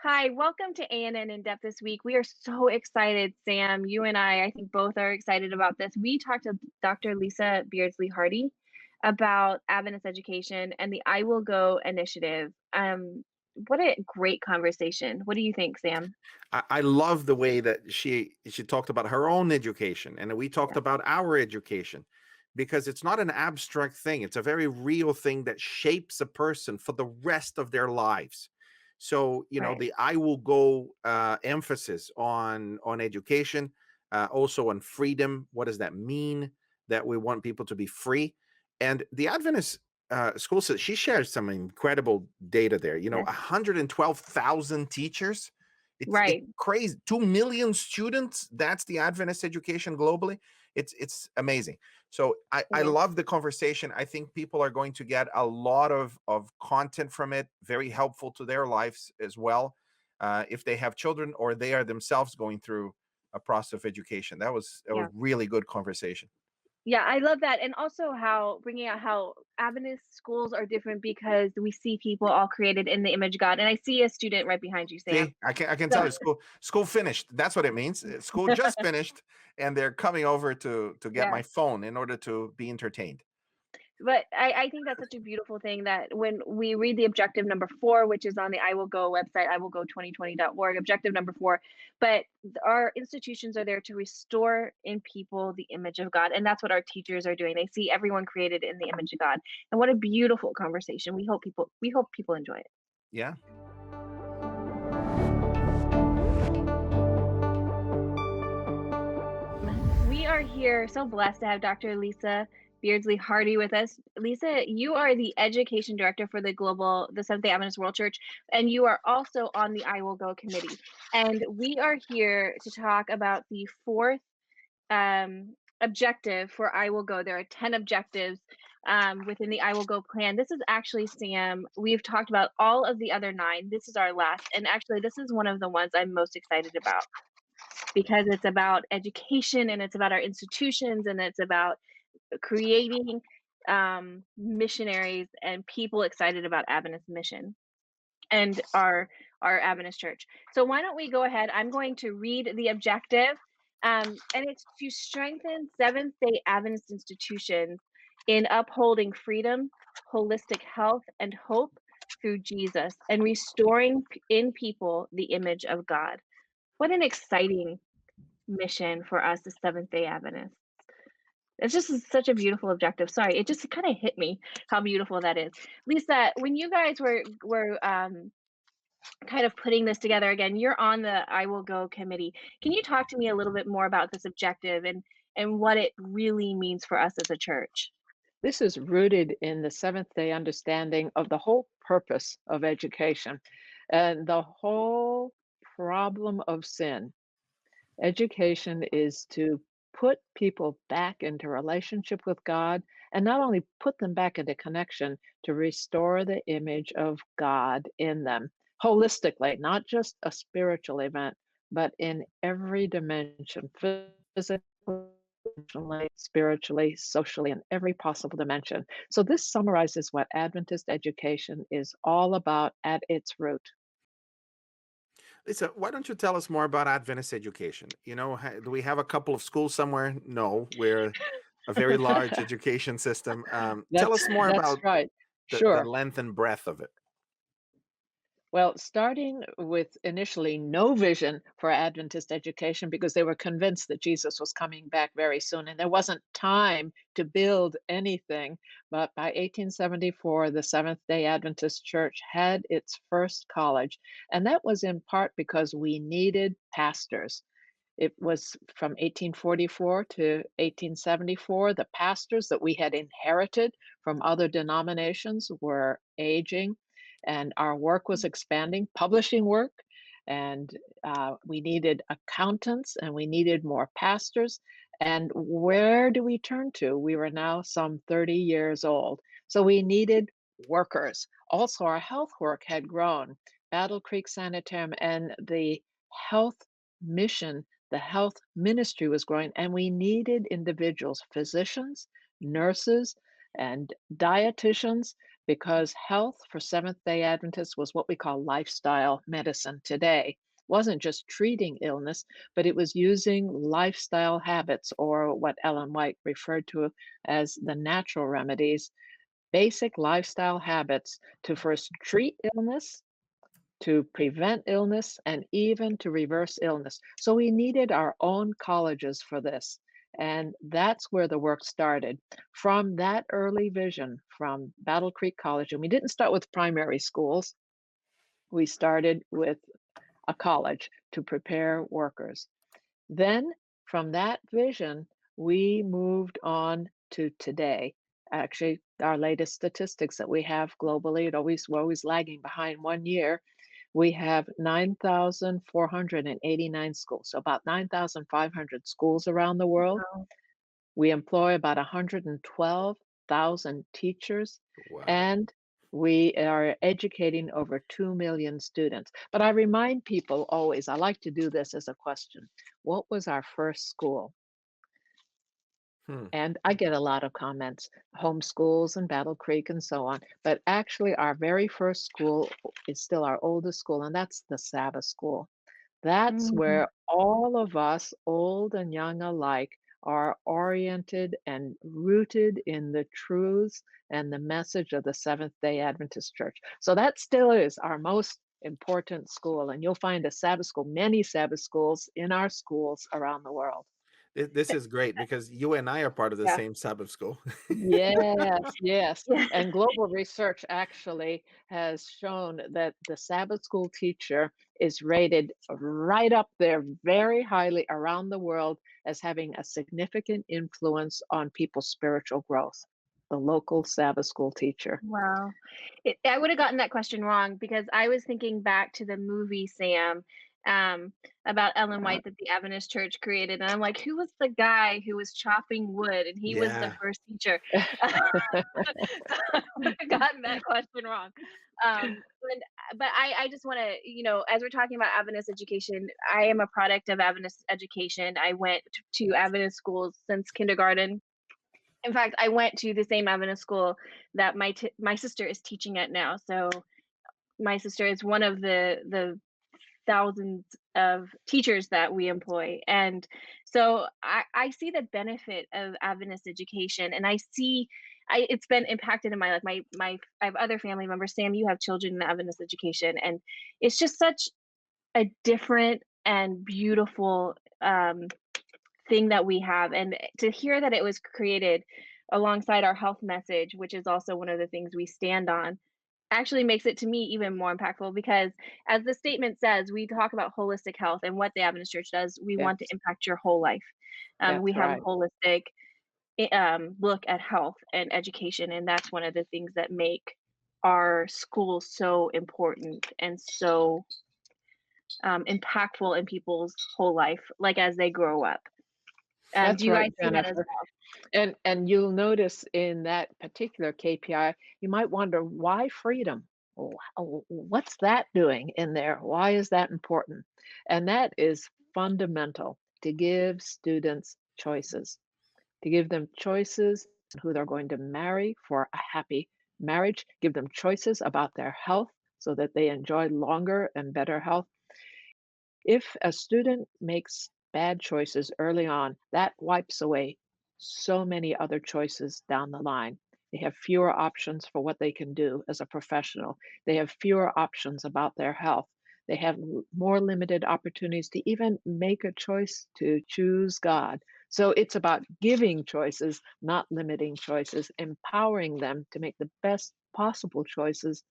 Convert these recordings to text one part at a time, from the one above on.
Hi, welcome to ANN In Depth this week. We are so excited, Sam. You and I think both are excited about this. We talked to Dr. Lisa Beardsley-Hardy about Adventist education and the I Will Go initiative. What a great conversation. What do you think, Sam? I love the way that she talked about her own education, and we talked Yeah, about our education, because it's not an abstract thing. It's a very real thing that shapes a person for the rest of their lives. So, right. the I will go emphasis on education, also on freedom. What does that mean? That we want people to be free. And the Adventist school says, she shares some incredible data there. Yes, 112,000 teachers. It's right. crazy. 2 million students. That's the Adventist education globally. It's amazing. So I It is. love the conversation. I think people are going to get a lot of content from it, very helpful to their lives as well, if they have children or they are themselves going through a process of education. That was Yeah. really good conversation. Yeah, I love that, and also how bringing out how Adventist schools are different because we see people all created in the image of God, and I see a student right behind you, Sam. See, I can tell So you, school finished. That's what it means. School just finished, and they're coming over to get my yes. phone in order to be entertained. But I think that's such a beautiful thing that when we read the objective number 4, which is on the I Will Go website, iwillgo2020.org, objective number 4, but our institutions are there to restore in people the image of God, and that's what our teachers are doing. They see everyone created in the image of God, and what a beautiful conversation. We hope people enjoy it. Yeah. We are here so blessed to have Dr. Lisa Beardsley-Hardy with us. Lisa, you are the education director for the Seventh-day Adventist World Church, and you are also on the I Will Go committee. And we are here to talk about the fourth objective for I Will Go. There are 10 objectives within the I Will Go plan. This is actually, Sam, we've talked about all of the other 9. This is our last, and actually, this is one of the ones I'm most excited about because it's about education and it's about our institutions and it's about creating missionaries and people excited about Adventist mission and our Adventist church. So why don't we go ahead? I'm going to read the objective, and it's to strengthen Seventh-day Adventist institutions in upholding freedom, holistic health, and hope through Jesus, and restoring in people the image of God. What an exciting mission for us as Seventh-day Adventists. It's just such a beautiful objective. Sorry, it just kinda hit me how beautiful that is. Lisa, when you guys were kind of putting this together again, you're on the I Will Go committee. Can you talk to me a little bit more about this objective and what it really means for us as a church? This is rooted in the Seventh day understanding of the whole purpose of education and the whole problem of sin. Education is to put people back into relationship with God and not only put them back into connection, to restore the image of God in them holistically, not just a spiritual event, but in every dimension, physically, emotionally, spiritually, socially, in every possible dimension. So, this summarizes what Adventist education is all about at its root. Lisa, why don't you tell us more about Adventist education? Do we have a couple of schools somewhere? No, we're a very large education system. Tell us more That's about right. the Sure. length and breadth of it. Well, starting with initially no vision for Adventist education because they were convinced that Jesus was coming back very soon and there wasn't time to build anything. But by 1874, the Seventh-day Adventist Church had its first college, and that was in part because we needed pastors. It was from 1844 to 1874. The pastors that we had inherited from other denominations were aging, and our work was expanding, publishing work, and we needed accountants and we needed more pastors. And where do we turn to? We were now some 30 years old. So we needed workers. Also, our health work had grown. Battle Creek Sanitarium and the health mission, the health ministry was growing, and we needed individuals, physicians, nurses, and dietitians because health for Seventh-day Adventists was what we call lifestyle medicine today. It wasn't just treating illness, but it was using lifestyle habits, or what Ellen White referred to as the natural remedies, basic lifestyle habits to first treat illness, to prevent illness, and even to reverse illness. So we needed our own colleges for this. And that's where the work started. From that early vision from Battle Creek College, and we didn't start with primary schools, we started with a college to prepare workers. Then, from that vision, we moved on to today. Actually, our latest statistics that we have globally, we're always lagging behind 1 year. We have 9,489 schools, so about 9,500 schools around the world. Wow. We employ about 112,000 teachers, Wow. and we are educating over 2 million students. But I remind people always, I like to do this as a question. What was our first school? And I get a lot of comments, home schools and Battle Creek and so on. But actually, our very first school is still our oldest school, and that's the Sabbath school. That's Mm, where all of us, old and young alike, are oriented and rooted in the truths and the message of the Seventh-day Adventist Church. So that still is our most important school. And you'll find a Sabbath school, many Sabbath schools in our schools around the world. This is great because you and I are part of the yeah. same Sabbath school. Yes, yes. Yeah. And global research actually has shown that the Sabbath school teacher is rated right up there very highly around the world as having a significant influence on people's spiritual growth. The local Sabbath school teacher. Wow. I would have gotten that question wrong because I was thinking back to the movie Sam, um, about Ellen Uh, White that the Adventist Church created, and I'm like, who was the guy who was chopping wood and he was the Yeah. first teacher? So I would have gotten that question wrong. But I just want to, as we're talking about Adventist education, I am a product of Adventist education. I went to Adventist schools since kindergarten. In fact, I went to the same Adventist school that my sister is teaching at now. So my sister is one of the thousands of teachers that we employ, and so I see the benefit of Adventist education, and it's been impacted in my life. I have other family members. Sam, you have children in Adventist education, and it's just such a different and beautiful thing that we have, and to hear that it was created alongside our health message, which is also one of the things we stand on, actually makes it to me even more impactful because as the statement says, we talk about holistic health, and what the Adventist Church does, we want to yes, impact your whole life. We that's have a right. holistic look at health and education, and that's one of the things that make our schools so important and so impactful in people's whole life, like as they grow up. Do That's you right, guys see that as Jennifer. And you'll notice in that particular KPI, you might wonder why freedom? What's that doing in there? Why is that important? And that is fundamental to give students choices, to give them choices on who they're going to marry for a happy marriage, give them choices about their health so that they enjoy longer and better health. If a student makes bad choices early on, that wipes away so many other choices down the line. They have fewer options for what they can do as a professional. They have fewer options about their health. They have more limited opportunities to even make a choice to choose God. So it's about giving choices, not limiting choices, empowering them to make the best possible choices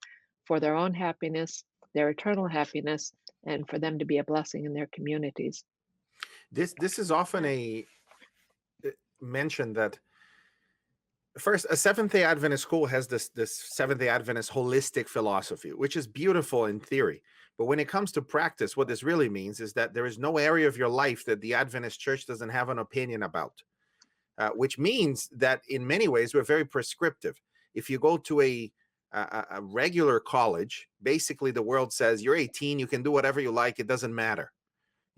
for their own happiness, their eternal happiness, and for them to be a blessing in their communities. This is often Yeah. mentioned that first a Seventh-day Adventist school has this Seventh-day Adventist holistic philosophy, which is beautiful in theory. But when it comes to practice, what this really means is that there is no area of your life that the Adventist Church doesn't have an opinion about, which means that in many ways we're very prescriptive. If you go to a regular college, basically the world says you're 18, you can do whatever you like, it doesn't matter.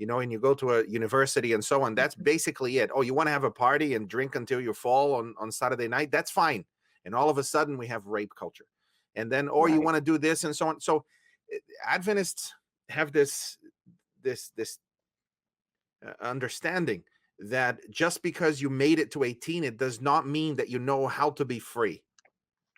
And you go to a university and so on. That's basically it. Oh, you want to have a party and drink until you fall on Saturday night? That's fine. And all of a sudden we have rape culture. and then, or you Right. want to do this and so on. So Adventists have this understanding that just because you made it to 18, it does not mean that you know how to be free.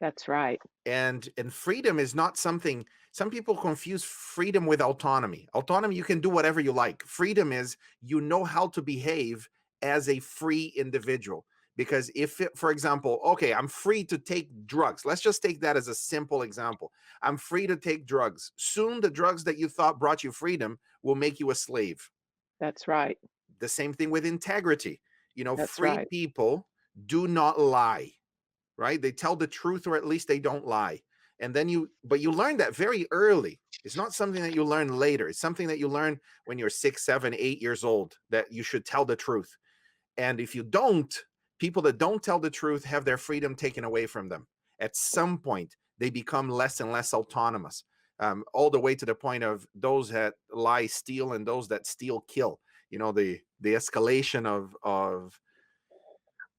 That's right. And freedom is not something, some people confuse freedom with autonomy. Autonomy, you can do whatever you like. Freedom is you know how to behave as a free individual. Because if it, for example, okay, I'm free to take drugs. Let's just take that as a simple example. I'm free to take drugs. Soon the drugs that you thought brought you freedom will make you a slave. That's right. The same thing with integrity. That's Free right. people do not lie, right? They tell the truth, or at least they don't lie. And then but you learn that very early. It's not something that you learn later. It's something that you learn when you're 6, 7, 8 years old, that you should tell the truth. And if you don't, people that don't tell the truth have their freedom taken away from them. At some point, they become less and less autonomous, all the way to the point of those that lie steal, and those that steal kill. The escalation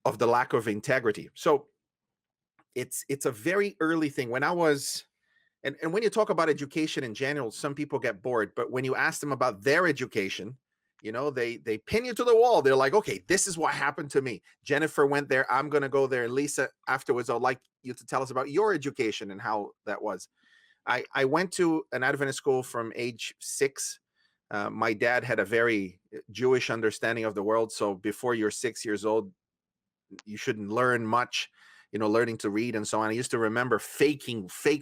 of the lack of integrity. So it's a very early thing. When I was, and when you talk about education in general, some people get bored, but when you ask them about their education, they pin you to the wall. They're like, okay, this is what happened to me. Jennifer went there, I'm going to go there. Lisa, afterwards, I'd like you to tell us about your education and how that was. I went to an Adventist school from age 6. My dad had a very Jewish understanding of the world. So before you're 6 years old, you shouldn't learn much, learning to read and so on. I used to remember fake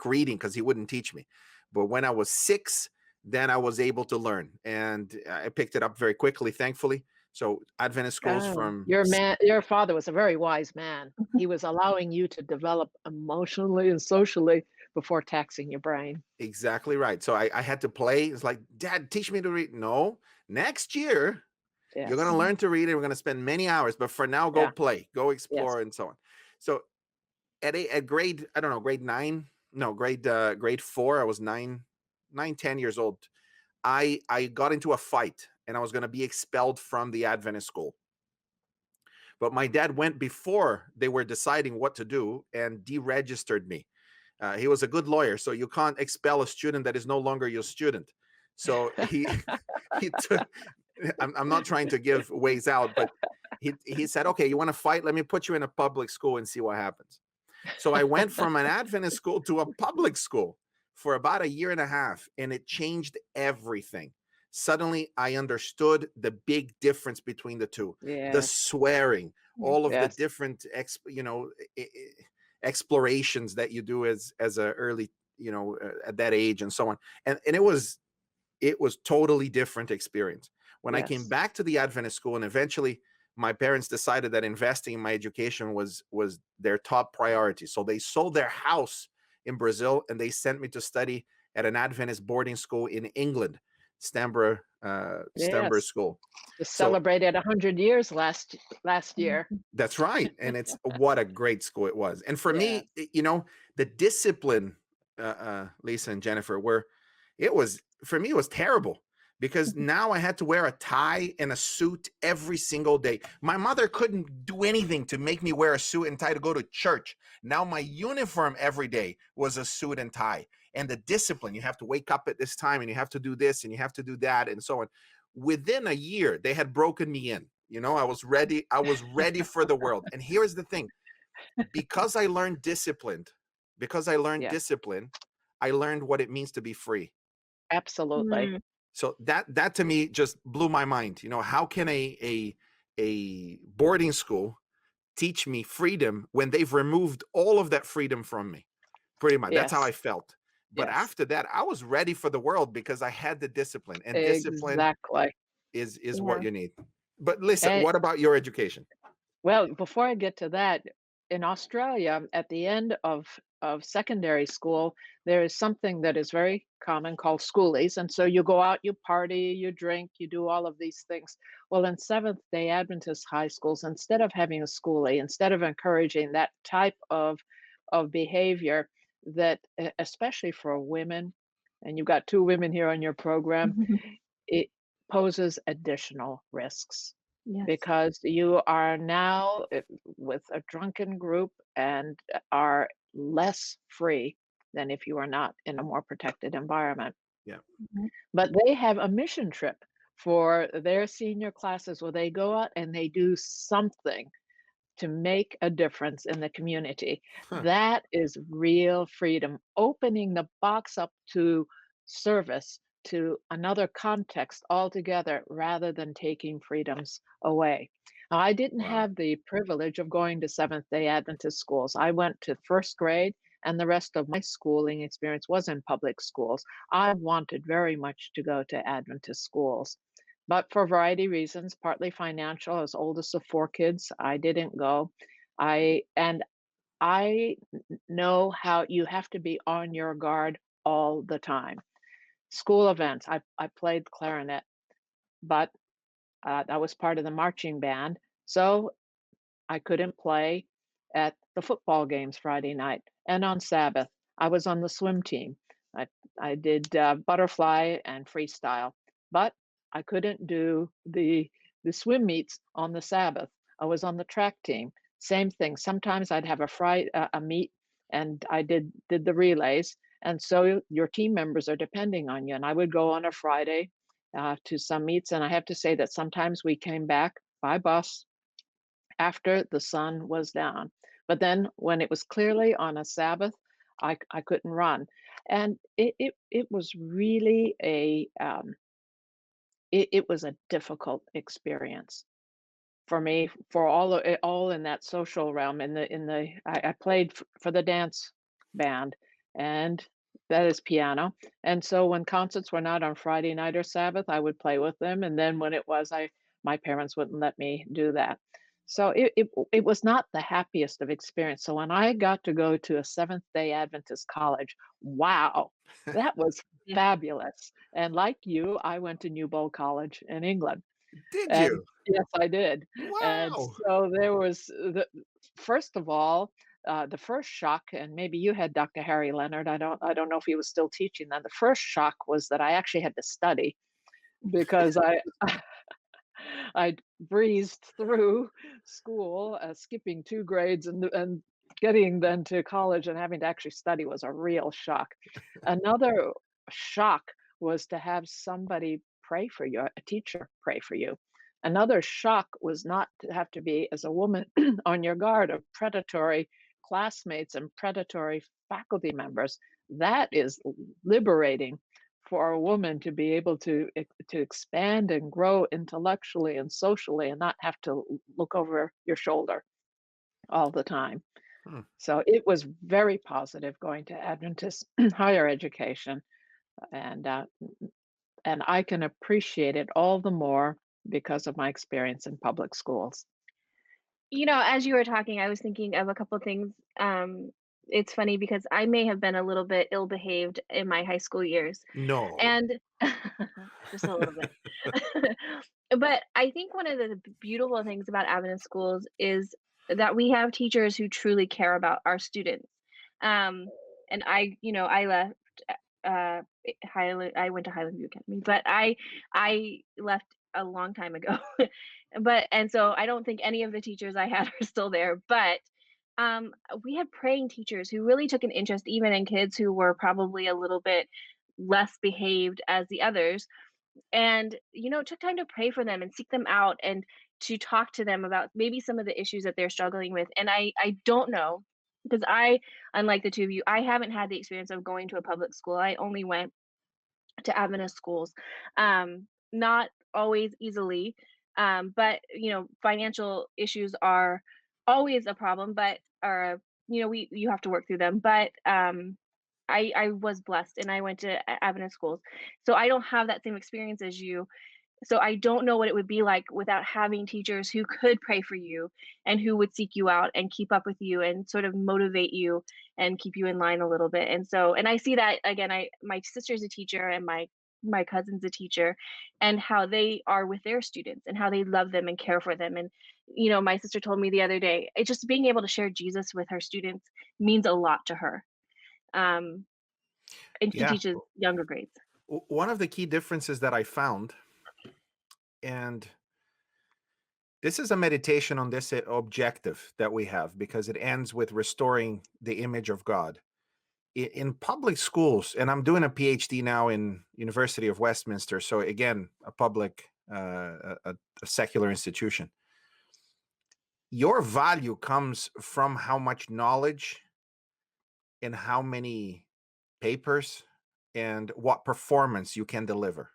reading because he wouldn't teach me. But when I was 6, then I was able to learn, and I picked it up very quickly, thankfully. So Adventist schools Oh, from, your father was a very wise man. He was allowing you to develop emotionally and socially before taxing your brain. exactly right. So I had to play. It's like, Dad, teach me to read. No, next year you're going to Yes. learn to read, and we're going to spend many hours. But for now, go Yeah. play, go Yes. explore, and so on. So at grade, I don't know, grade 9, no, grade 4, I was 9, 10 years old. I got into a fight, and I was going to be expelled from the Adventist school. But my dad went before they were deciding what to do and deregistered me. He was a good lawyer, so you can't expel a student that is no longer your student. So he took. I'm not trying to give ways out, but he said, okay, you want to fight? Let me put you in a public school and see what happens. So I went from an Adventist school to a public school for about a year and a half, and it changed everything. Suddenly, I understood the big difference between the two. The Yes. swearing, all of the Yes. different explorations that you do as a early, at that age, and so on. And it was totally different experience. When I came Yes. back to the Adventist school, and eventually my parents decided that investing in my education was their top priority. So they sold their house in Brazil, and they sent me to study at an Adventist boarding school in England, Stamborough Yes. School. Just So celebrated 100 years last year. that's right. And it's what a great school it was. And for Yes. me, the discipline, Lisa and Jennifer, for me, it was terrible, because now I had to wear a tie and a suit every single day. My mother couldn't do anything to make me wear a suit and tie to go to church. Now my uniform every day was a suit and tie. And the discipline, you have to wake up at this time, and you have to do this, and you have to do that, and so on. Within a year, they had broken me in. I was ready. I was ready for the world. And here's the thing. Because I learned discipline, Yes. I learned what it means to be free. Absolutely. Mm. So that to me just blew my mind. How can a boarding school teach me freedom when they've removed all of that freedom from me? Pretty much. That's how I Yes. felt. But Yes. after that, I was ready for the world because I had the discipline, and discipline Exactly. is what Yeah. you need. But listen, And what about your education? well, before I get to that, in Australia, at the end of secondary school, there is something that is very common called schoolies. And so you go out, you party, you drink, you do all of these things. Well, in Seventh-day Adventist high schools, instead of having a schoolie, instead of encouraging that type of behavior, that especially for women, and you've got two women here on your program, it poses additional risks Yes. because you are now with a drunken group and are less free than if you are not in a more protected environment. Yeah. Mhm. But they have a mission trip for their senior classes where they go out and they do something to make a difference in the community. Huh. That is real freedom, opening the box up to service, to another context altogether, rather than taking freedoms away. Now, I didn't Wow. have the privilege of going to Seventh-day Adventist schools. I went to first grade, and the rest of my schooling experience was in public schools. I wanted very much to go to Adventist schools. But for a variety of reasons, partly financial, I was oldest of four kids. I didn't go. I know how you have to be on your guard all the time. School events, I played clarinet, but that was part of the marching band. So I couldn't play at the football games Friday night. And on Sabbath, I was on the swim team. I, I did butterfly and freestyle, but I couldn't do the swim meets on the Sabbath. I was on the track team. Same thing. Sometimes I'd have a meet, and I did the relays. And so your team members are depending on you. And I would go on a Friday to some meets, and I have to say that sometimes we came back by bus after the sun was down. But then when it was clearly on a Sabbath, I couldn't run. And it was really it was a difficult experience for me, for all in that social realm. I played for the dance band, and that is piano. And so when concerts were not on Friday night or Sabbath, I would play with them. And then when it was, I my parents wouldn't let me do that. So it was not the happiest of experience. So when I got to go to a Seventh-day Adventist college, wow, that was Yeah. fabulous. And like you, I went to Newbold College in England. Did And you? yes, I did. And Wow. so there was the first of all, the first shock, and maybe you had Dr. Harry Leonard. I don't know if he was still teaching then. The first shock was that I actually had to study because I breezed through school, skipping two grades and getting then to college and having to actually study was a real shock. Another shock was to have somebody pray for you, a teacher pray for you. Another shock was not to have to be, as a woman, on your guard of predatory classmates and predatory faculty members. That is liberating for a woman to be able to expand and grow intellectually and socially and not have to look over your shoulder all the time. Hmm. So it was very positive going to Adventist higher education, and uh, and I can appreciate it all the more because of my experience in public schools. As you were talking, I was thinking of a couple things. It's funny because I may have been a little bit ill-behaved in my high school years, No. and just a little bit. But I think one of the beautiful things about Adventist schools is that we have teachers who truly care about our students. Um, and I left Highland. I went to Highland View Academy, but I left a long time ago. And so I don't think any of the teachers I had are still there. But um, we had praying teachers who really took an interest even in kids who were probably a little bit less behaved as the others, and took time to pray for them and seek them out and to talk to them about maybe some of the issues that they're struggling with. And I don't know, because I, unlike the two of you, I haven't had the experience of going to a public school. I only went to Adventist schools, not always easily, but financial issues are always a problem, but are we you have to work through them. But I was blessed and I went to Adventist schools, so I don't have that same experience as you. So I don't know what it would be like without having teachers who could pray for you and who would seek you out and keep up with you and sort of motivate you and keep you in line a little bit. And I see that again. My sister's a teacher and my cousin's a teacher, and how they are with their students and how they love them and care for them. And my sister told me the other day, it just being able to share Jesus with her students means a lot to her. Um, and she Yeah. teaches younger grades. One of the key differences that I found, and this is a meditation on this objective that we have because it ends with restoring the image of God. in public schools, and I'm doing a PhD now in University of Westminster, so again, a public, a secular institution. Your value comes from how much knowledge and how many papers and what performance you can deliver.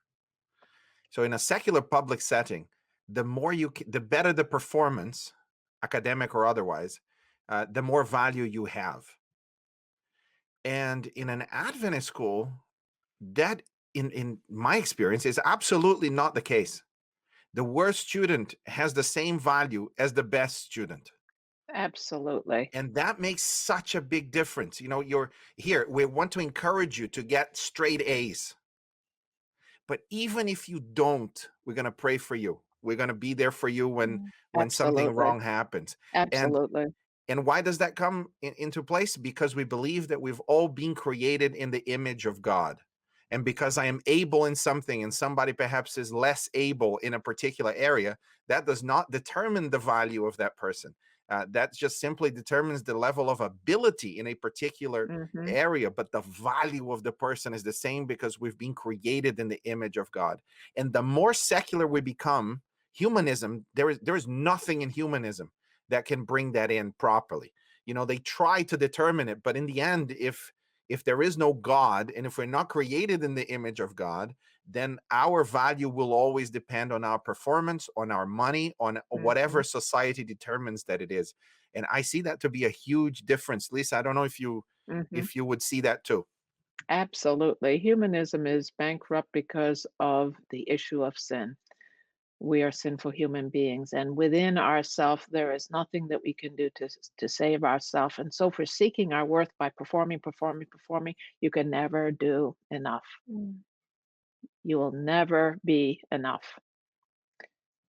So in a secular public setting, the better the performance, academic or otherwise, the more value you have. And in an Adventist school, that in my experience is absolutely not the case. The worst student has the same value as the best student. Absolutely. And that makes such a big difference. You're here, we want to encourage you to get straight A's. But even if you don't, we're going to pray for you. We're going to be there for you when something Absolutely. wrong happens. Absolutely. And why does that come into place? Because we believe that we've all been created in the image of God. And because I am able in something and somebody perhaps is less able in a particular area, that does not determine the value of that person. That just simply determines the level of ability in a particular Hmm. area. But the value of the person is the same because we've been created in the image of God. And the more secular we become, humanism, there is nothing in humanism that can bring that in properly. They try to determine it, but in the end, if there is no God, and if we're not created in the image of God, then our value will always depend on our performance, on our money, on whatever society determines that it is. And I see that to be a huge difference. Lisa, I don't know if you would see that too. Absolutely. Humanism is bankrupt because of the issue of sin. We are sinful human beings, and within ourself, there is nothing that we can do to save ourselves. And so, for seeking our worth by performing, you can never do enough. Mm. You will never be enough.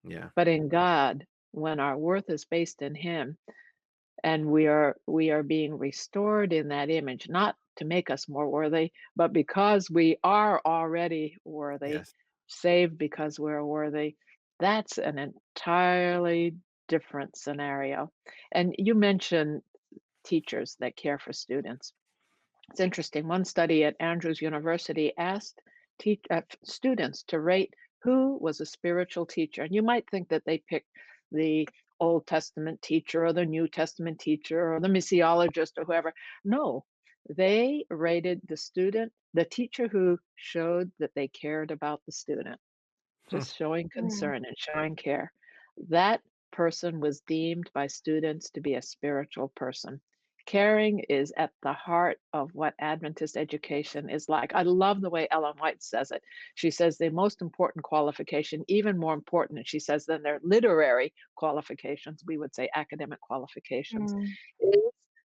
Yeah. But in God, when our worth is based in Him, and we are being restored in that image, not to make us more worthy, but because we are already worthy, Yes. saved because we're worthy. That's an entirely different scenario. And you mentioned teachers that care for students. It's interesting. One study at Andrews University asked students to rate who was a spiritual teacher. And you might think that they picked the Old Testament teacher or the New Testament teacher or the missiologist or whoever. No, they rated the teacher who showed that they cared about the student, Hmm. just showing Mm. concern and showing care. That person was deemed by students to be a spiritual person. Caring is at the heart of what Adventist education is like. I love the way Ellen White says it. She says the most important qualification, even more important, and she says, than their literary qualifications, we would say academic qualifications, Mm.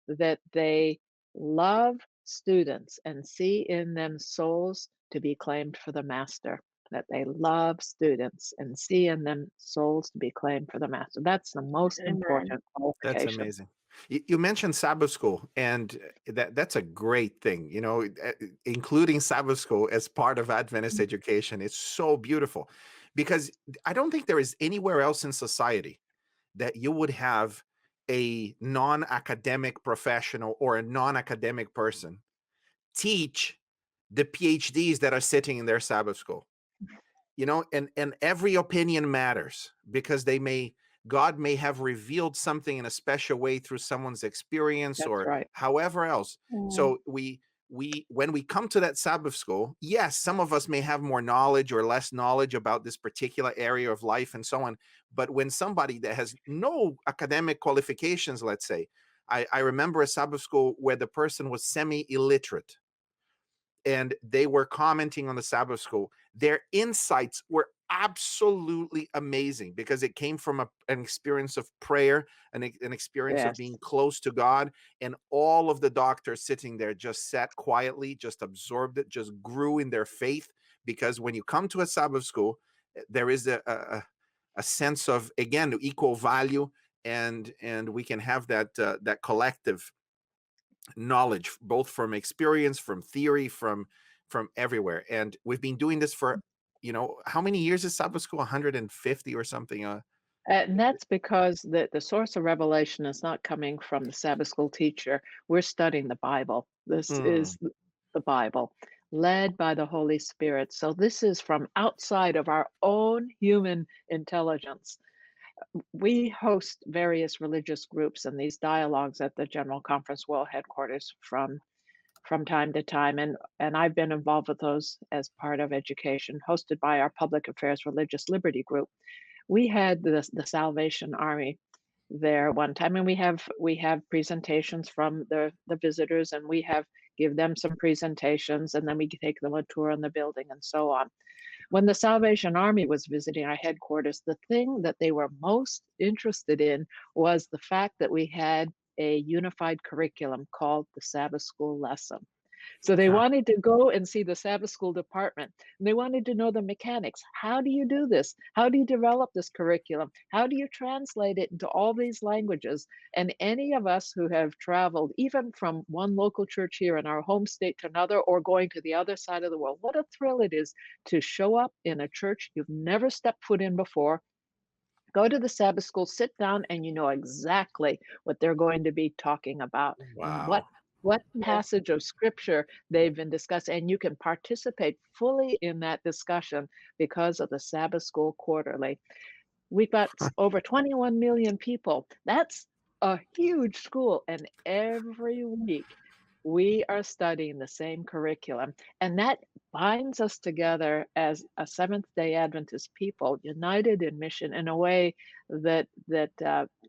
is that they love students and see in them souls to be claimed for the master, that they love students and see in them souls to be claimed for the master. That's the most Amen. important That's qualification. amazing. You mentioned Sabbath school, and that's a great thing. Including Sabbath school as part of Adventist education is so beautiful, because I don't think there is anywhere else in society that you would have a non-academic professional or a non-academic person teach the PhDs that are sitting in their Sabbath school. And every opinion matters, because God may have revealed something in a special way through someone's experience That's or right. however else. Mm. So when we come to that Sabbath school, yes, some of us may have more knowledge or less knowledge about this particular area of life and so on. But when somebody that has no academic qualifications, let's say, I remember a Sabbath school where the person was semi-illiterate, and they were commenting on the Sabbath school. Their insights were absolutely amazing, because it came from an experience of prayer, an experience of Yes. being close to God. And all of the doctors sitting there just sat quietly, just absorbed it, just grew in their faith. Because when you come to a Sabbath school, there is a sense of, again, equal value, and we can have that collective knowledge, both from experience, from theory, from everywhere. And we've been doing this for, how many years is Sabbath school? 150 or something? And that's because the source of revelation is not coming from the Sabbath school teacher. We're studying the Bible. This Mm, is the Bible, led by the Holy Spirit. So this is from outside of our own human intelligence. We host various religious groups and these dialogues at the General Conference World Headquarters from time to time, and I've been involved with those as part of education, hosted by our Public Affairs Religious Liberty group. We had the Salvation Army there one time, and we have presentations from the visitors, and we have give them some presentations, and then we take them a tour on the building and so on. When the Salvation Army was visiting our headquarters, the thing that they were most interested in was the fact that we had a unified curriculum called the Sabbath School Lesson. So they huh. wanted to go and see the Sabbath school department. And they wanted to know the mechanics. How do you do this? How do you develop this curriculum? How do you translate it into all these languages? And any of us who have traveled, even from one local church here in our home state to another, or going to the other side of the world, what a thrill it is to show up in a church you've never stepped foot in before. Go to the Sabbath school, sit down, and you know exactly what they're going to be talking about and what Wow. Yes. passage of scripture they've been discussing, and you can participate fully in that discussion because of the Sabbath School Quarterly. We've got over 21 million people. That's a huge school, and every week we are studying the same curriculum, and that binds us together as a Seventh-day Adventist people, united in mission in a way that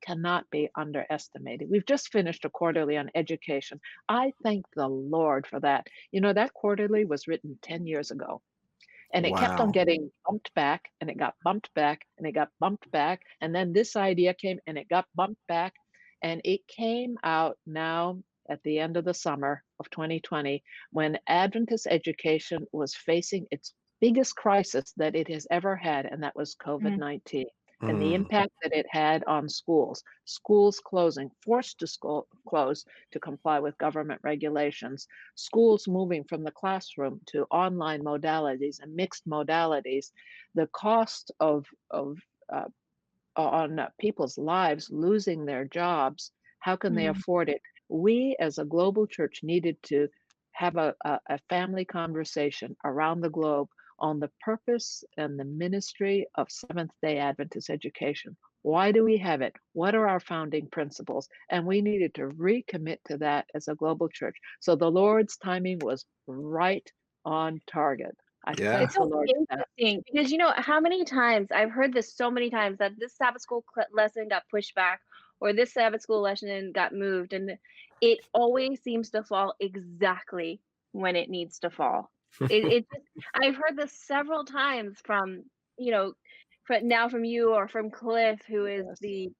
cannot be underestimated. We've just finished a quarterly on education. I thank the Lord for that. You know, that quarterly was written 10 years ago. And it kept on Wow. getting bumped back, and it got bumped back, and it got bumped back. And then this idea came, and it got bumped back. And it came out now at the end of the summer of 2020 when Adventist education was facing its biggest crisis that it has ever had, and that was Mhm. COVID-19 and the Mm, impact that it had on schools closing, forced to close to comply with government regulations, schools moving from the classroom to online modalities and mixed modalities, the cost of uh, on people's lives losing their jobs. How can they Mhm. afford it? We as a global church needed to have a family conversation around the globe on the purpose and the ministry of Seventh-day Adventist education. Why do we have it? What are our founding principles? And we needed to recommit to that as a global church. So the Lord's timing was right on target. I yeah. thank It's the so Lord for that. interesting because you know how many times I've heard this so many times that this Sabbath school lesson got pushed back or this Sabbath school lesson got moved, and it always seems to fall exactly when it needs to fall. It just I've heard this several times from you know from you or from Cliff, who is Yes. the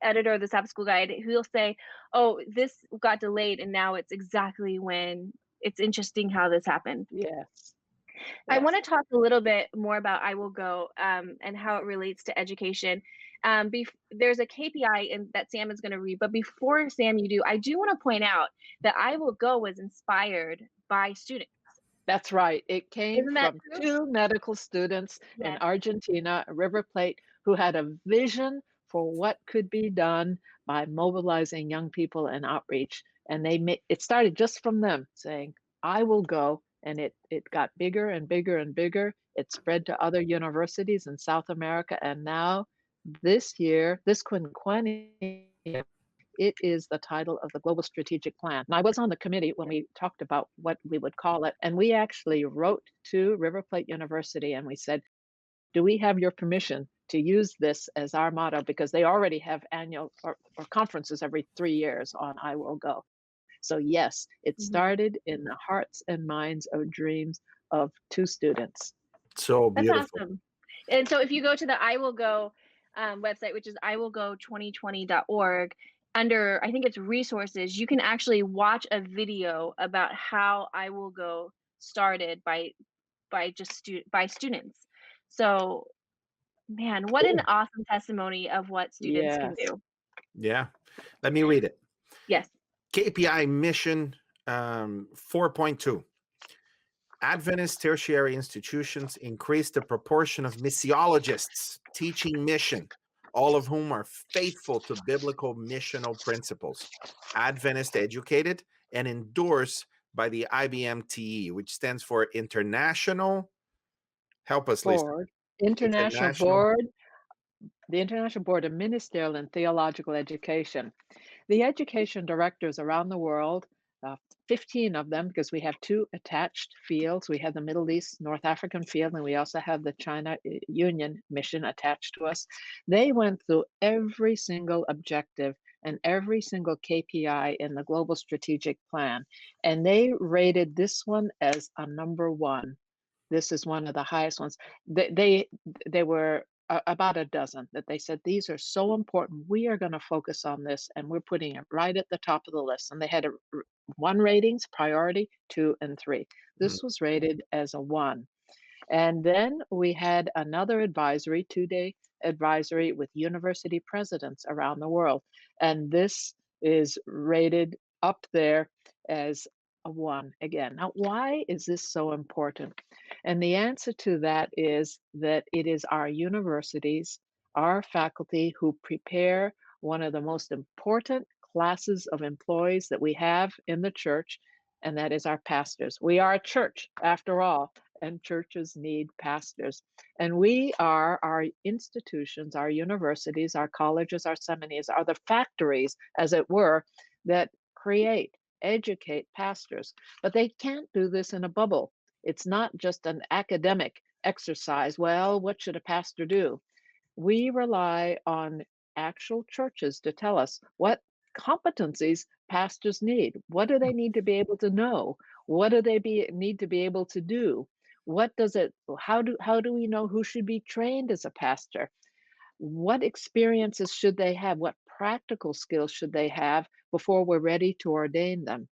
editor of the Sabbath School Guide, who'll say, "Oh, this got delayed, and now it's exactly when." It's interesting how this happened. Yes. I Yes. want to talk a little bit more about I Will Go and how it relates to education. There's a KPI that Sam is going to read, but before Sam, you do, I do want to point out that I Will Go was inspired by students. That's right. It came Isn't that from true? two medical students in Yes. Argentina, River Plate, who had a vision for what could be done by mobilizing young people and outreach. And it started just from them saying, I will go. And it got bigger and bigger and bigger. It spread to other universities in South America. And now this year, this quinquennium, it is the title of the Global Strategic Plan. And I was on the committee when we talked about what we would call it. And we actually wrote to River Plate University and we said, do we have your permission to use this as our motto? Because they already have annual or conferences every 3 years on I Will Go. So, yes, it Mhm. started in the hearts and minds of dreams of two students. So That's beautiful. awesome. And so if you go to the I Will Go website, which is iwillgo2020.org, under I think it's resources, you can actually watch a video about how I Will Go started by students. So, man, what an Cool. awesome testimony of what students can Yes. do. Yeah. Let me read it. Yes. KPI mission 4.2. Adventist tertiary institutions increase the proportion of missiologists teaching mission all of whom are faithful to biblical missional principles, Adventist educated, and endorsed by the IBMTE, which stands for International. Help us, Lisa. Board, International International. Board, the International Board of Ministerial and Theological Education. The education directors around the world, 15 of them, because we have two attached fields. We have the Middle East, North African field, and we also have the China Union mission attached to us. They went through every single objective and every single KPI in the Global Strategic Plan, and they rated this one as a number one. This is one of the highest ones. They were about a dozen that they said these are so important. We are going to focus on this, and we're putting it right at the top of the list. And they had one ratings, priority, 2 and 3. Hmm. This was rated as a 1. And then we had another advisory, 2-day advisory with university presidents around the world. And this is rated up there as a 1 again. Now, why is this so important? And the answer to that is that it is our universities, our faculty who prepare one of the most important classes of employees that we have in the church, and that is our pastors. We are a church, after all, and churches need pastors. And our institutions, our universities, our colleges, our seminaries are the factories, as it were, that create, educate pastors. But they can't do this in a bubble. It's not just an academic exercise. Well, what should a pastor do? We rely on actual churches to tell us what competencies pastors need. What do they need to be able to know? What do they need to be able to do? What does it how do we know who should be trained as a pastor? What experiences should they have? What practical skills should they have before we're ready to ordain them?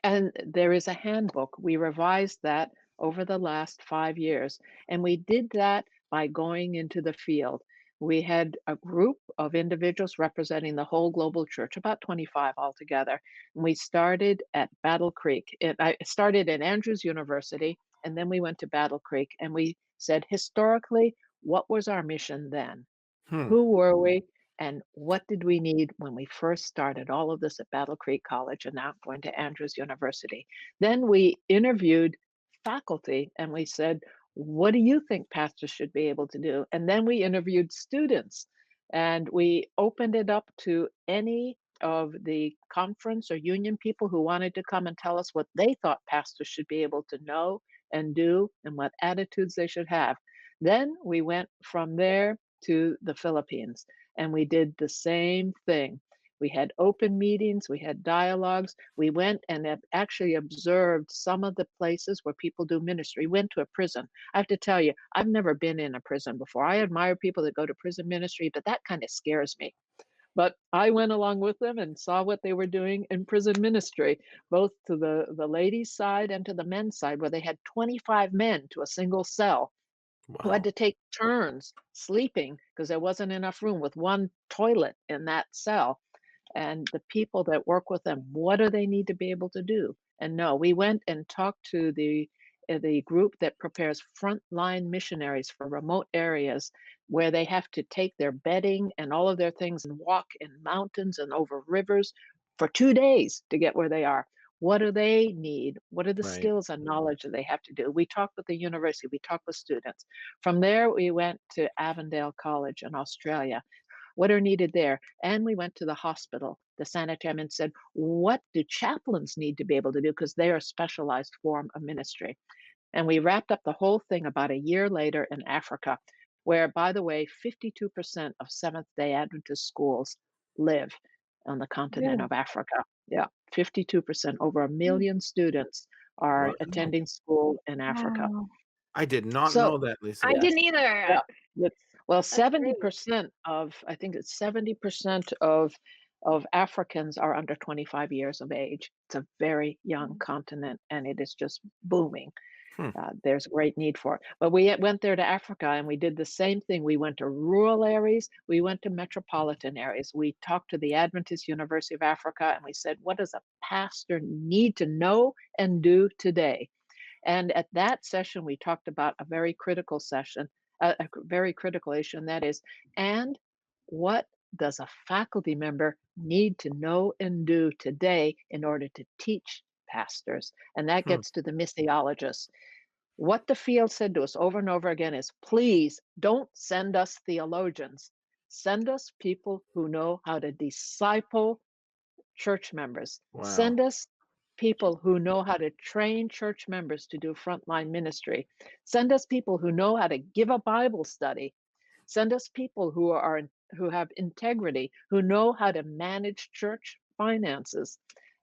And there is a handbook. We revised that over the last 5 years. And we did that by going into the field. We had a group of individuals representing the whole global church, about 25 altogether. And we started at Battle Creek. I started at Andrews University, and then we went to Battle Creek. And we said, historically, what was our mission then? Hmm. Who were we? And what did we need when we first started all of this at Battle Creek College and now going to Andrews University? Then we interviewed faculty and we said, what do you think pastors should be able to do? And then we interviewed students and we opened it up to any of the conference or union people who wanted to come and tell us what they thought pastors should be able to know and do and what attitudes they should have. Then we went from there to the Philippines and we did the same thing. We had open meetings, we had dialogues. We went and actually observed some of the places where people do ministry. We went to a prison. I have to tell you, I've never been in a prison before. I admire people that go to prison ministry, but that kind of scares me. But I went along with them and saw what they were doing in prison ministry, both to the ladies' side and to the men's side, where they had 25 men to a single cell who had Wow. to take turns sleeping because there wasn't enough room with one toilet in that cell. And the people that work with them, what do they need to be able to do? And no, we went and talked to the group that prepares frontline missionaries for remote areas where they have to take their bedding and all of their things and walk in mountains and over rivers for 2 days to get where they are. What do they need? What are the Right. skills and knowledge that they have to do? We talked with the university, we talked with students. From there, we went to Avondale College in Australia. What are needed there? And we went to the hospital, the sanitarium, and said, what do chaplains need to be able to do? Because they are a specialized form of ministry. And we wrapped up the whole thing about a year later in Africa, where, by the way, 52% of Seventh-day Adventist schools live on the continent Really? of Africa. Yeah, 52%, over a Mm. million students are Wow. attending school in Africa. Wow. I did not So, know that, Lisa. I yes, didn't either. yeah. Well, That's great. 70% of, I think it's 70% of Africans are under 25 years of age. It's a very young continent, and it is just booming. Hmm. There's a great need for it. But we went there to Africa and we did the same thing. We went to rural areas, we went to metropolitan areas. We talked to the Adventist University of Africa and we said, what does a pastor need to know and do today? And at that session, we talked about a very critical session, a very critical issue, and that is, and what does a faculty member need to know and do today in order to teach pastors? And that Hmm. gets to the missiologists. What the field said to us over and over again is, please don't send us theologians. Send us people who know how to disciple church members. Wow. Send us people who know how to train church members to do frontline ministry. Send us people who know how to give a Bible study. Send us people who have integrity, who know how to manage church finances.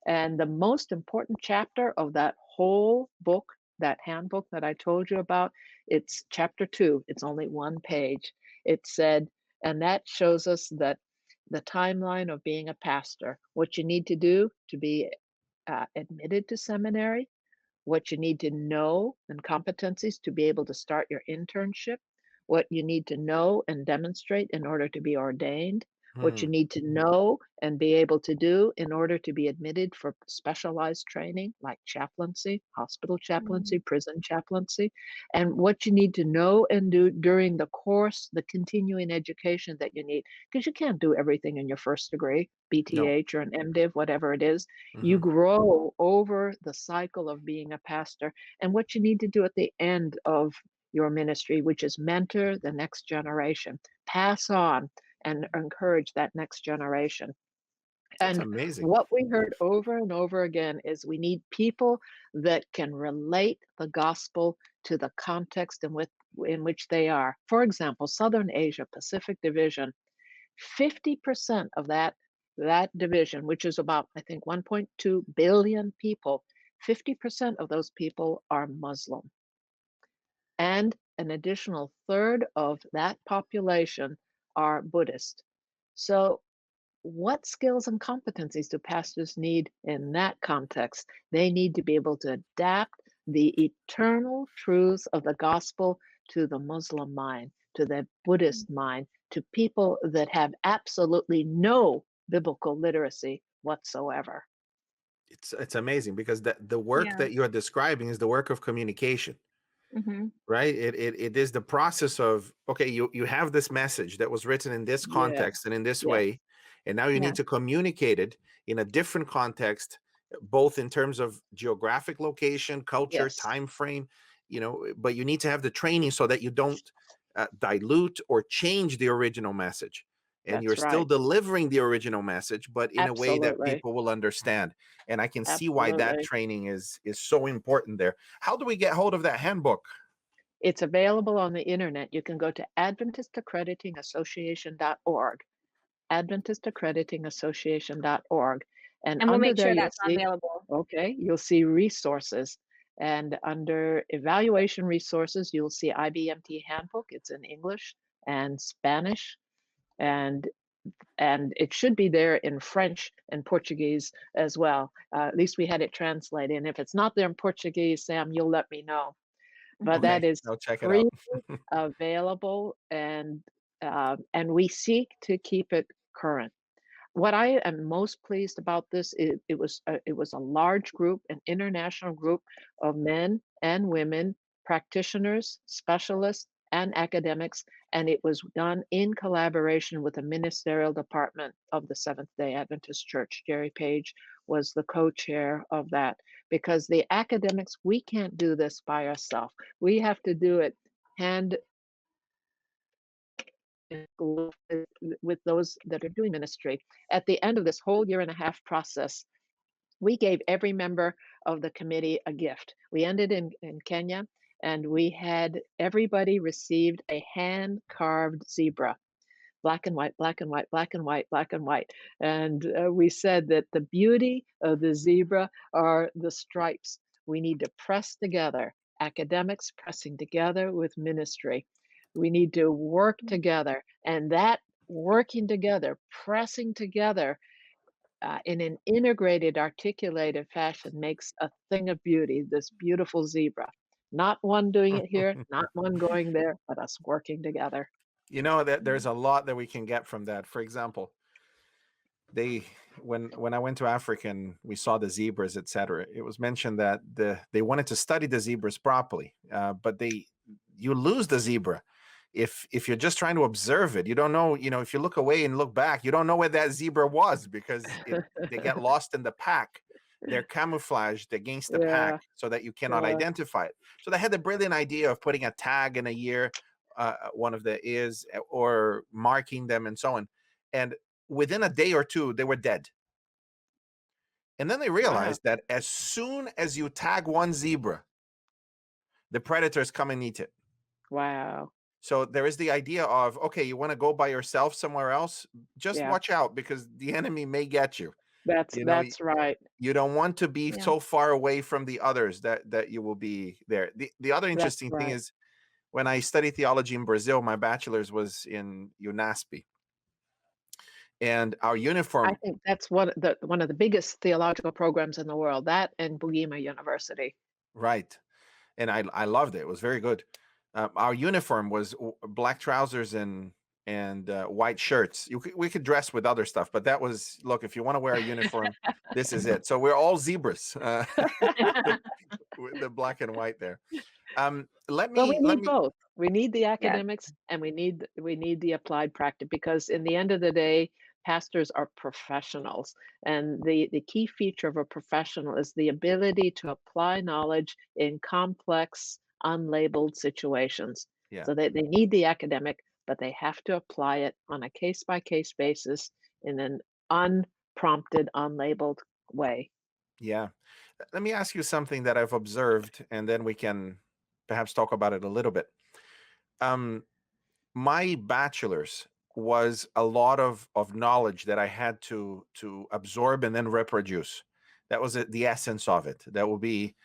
And the most important chapter of that whole book, that handbook that I told you about, it's chapter 2. It's only one page. It said, and that shows us that the timeline of being a pastor, what you need to do to be admitted to seminary, what you need to know and competencies to be able to start your internship, what you need to know and demonstrate in order to be ordained, what you Hmm. need to know and be able to do in order to be admitted for specialized training like chaplaincy, hospital chaplaincy, Mm. prison chaplaincy, and what you need to know and do during the course, the continuing education that you need, because you can't do everything in your first degree, No. BTH or an MDiv, whatever it is. You Hmm. grow over the cycle of being a pastor, and what you need to do at the end of your ministry, which is mentor the next generation, pass on and encourage that next generation. That's And amazing. what we heard over and over again is we need people that can relate the gospel to the context in which they are. For example, Southern Asia Pacific Division, 50% of that division, which is about, I think, 1.2 billion people, 50% of those people are Muslim. And an additional third of that population are Buddhist. So what skills and competencies do pastors need in that context? They need to be able to adapt the eternal truths of the gospel to the Muslim mind, to the Buddhist mind, to people that have absolutely no biblical literacy whatsoever. It's amazing because the work Yeah. that you're describing is the work of communication, Hmm. right? It is the process of, okay, you have this message that was written in this Yeah, context and in this yes, way, and now you Yeah. need to communicate it in a different context, both in terms of geographic location, culture, yes, time frame, but you need to have the training so that you don't dilute or change the original message, and you're that's still right. delivering the original message, but in a way that Absolutely, people will understand. And I can see why that absolutely. training is so important there. How do we get hold of that handbook? It's available on the internet. You can go to AdventistAccreditingAssociation.org, AdventistAccreditingAssociation.org, and And we'll under make there sure you'll that's see, available. okay, you'll see resources. And under evaluation resources, you'll see IBMTE Handbook. It's in English and Spanish, and and it should be there in French and Portuguese as well. At least we had it translated. And if it's not there in Portuguese, Sam, you'll let me know. But Hmm. Okay, that is I'll check it out. freely available, and we seek to keep it current. What I am most pleased about this is it was a large group, an international group of men and women, practitioners, specialists, and academics, and it was done in collaboration with the ministerial department of the Seventh-day Adventist Church. Jerry Page was the co-chair of that, because the academics, we can't do this by ourselves. We have to do it hand in glove with those that are doing ministry. At the end of this whole year and a half process, we gave every member of the committee a gift. We ended in Kenya, and we had everybody received a hand carved zebra, black and white, black and white, black and white, black and white. And we said that the beauty of the zebra are the stripes. We need to press together, academics pressing together with ministry. We need to work together, and that working together, pressing together in an integrated, articulated fashion makes a thing of beauty, this beautiful zebra. Not one doing it here, not one going there, but us working together. That there's a lot that we can get from that. For example, they when I went to Africa and we saw the zebras, etc., it was mentioned that they wanted to study the zebras properly, but you lose the zebra if you're just trying to observe it, you don't know, if you look away and look back, you don't know where that zebra was, because they get lost in the pack. They're camouflaged against the pack Yeah, so that you cannot yeah. identify it. So they had the brilliant idea of putting a tag in a year, one of the ears, or marking them and so on. And within a day or two, they were dead. And then they Wow. realized that as soon as you tag one zebra, the predators come and eat it. Wow. So there is the idea of, okay, you want to go by yourself somewhere else, just Yeah. watch out, because the enemy may get you. That's right. You don't want to be Yeah. so far away from the others that you will be there. The other interesting thing right. is, when I studied theology in Brazil, my bachelor's was in UNASP. And our I uniform, think that's one of the biggest theological programs in the world, that and Bugima University. right. And I loved it. It was very good. Our uniform was black trousers and white shirts. We could dress with other stuff, but that was, look, if you want to wear a uniform, this is it. So we're all zebras, with the black and white there. Let Well, we me need both. We need the Yes. academics and we need the applied practice, because in the end of the day, pastors are professionals. And the key feature of a professional is the ability to apply knowledge in complex, unlabeled situations. Yeah. So they need the academic, but they have to apply it on a case-by-case basis in an unprompted, unlabeled way. Yeah. Let me ask you something that I've observed, and then we can perhaps talk about it a little bit. My bachelor's was a lot of knowledge that I had to absorb and then reproduce. That was the essence of it. That will be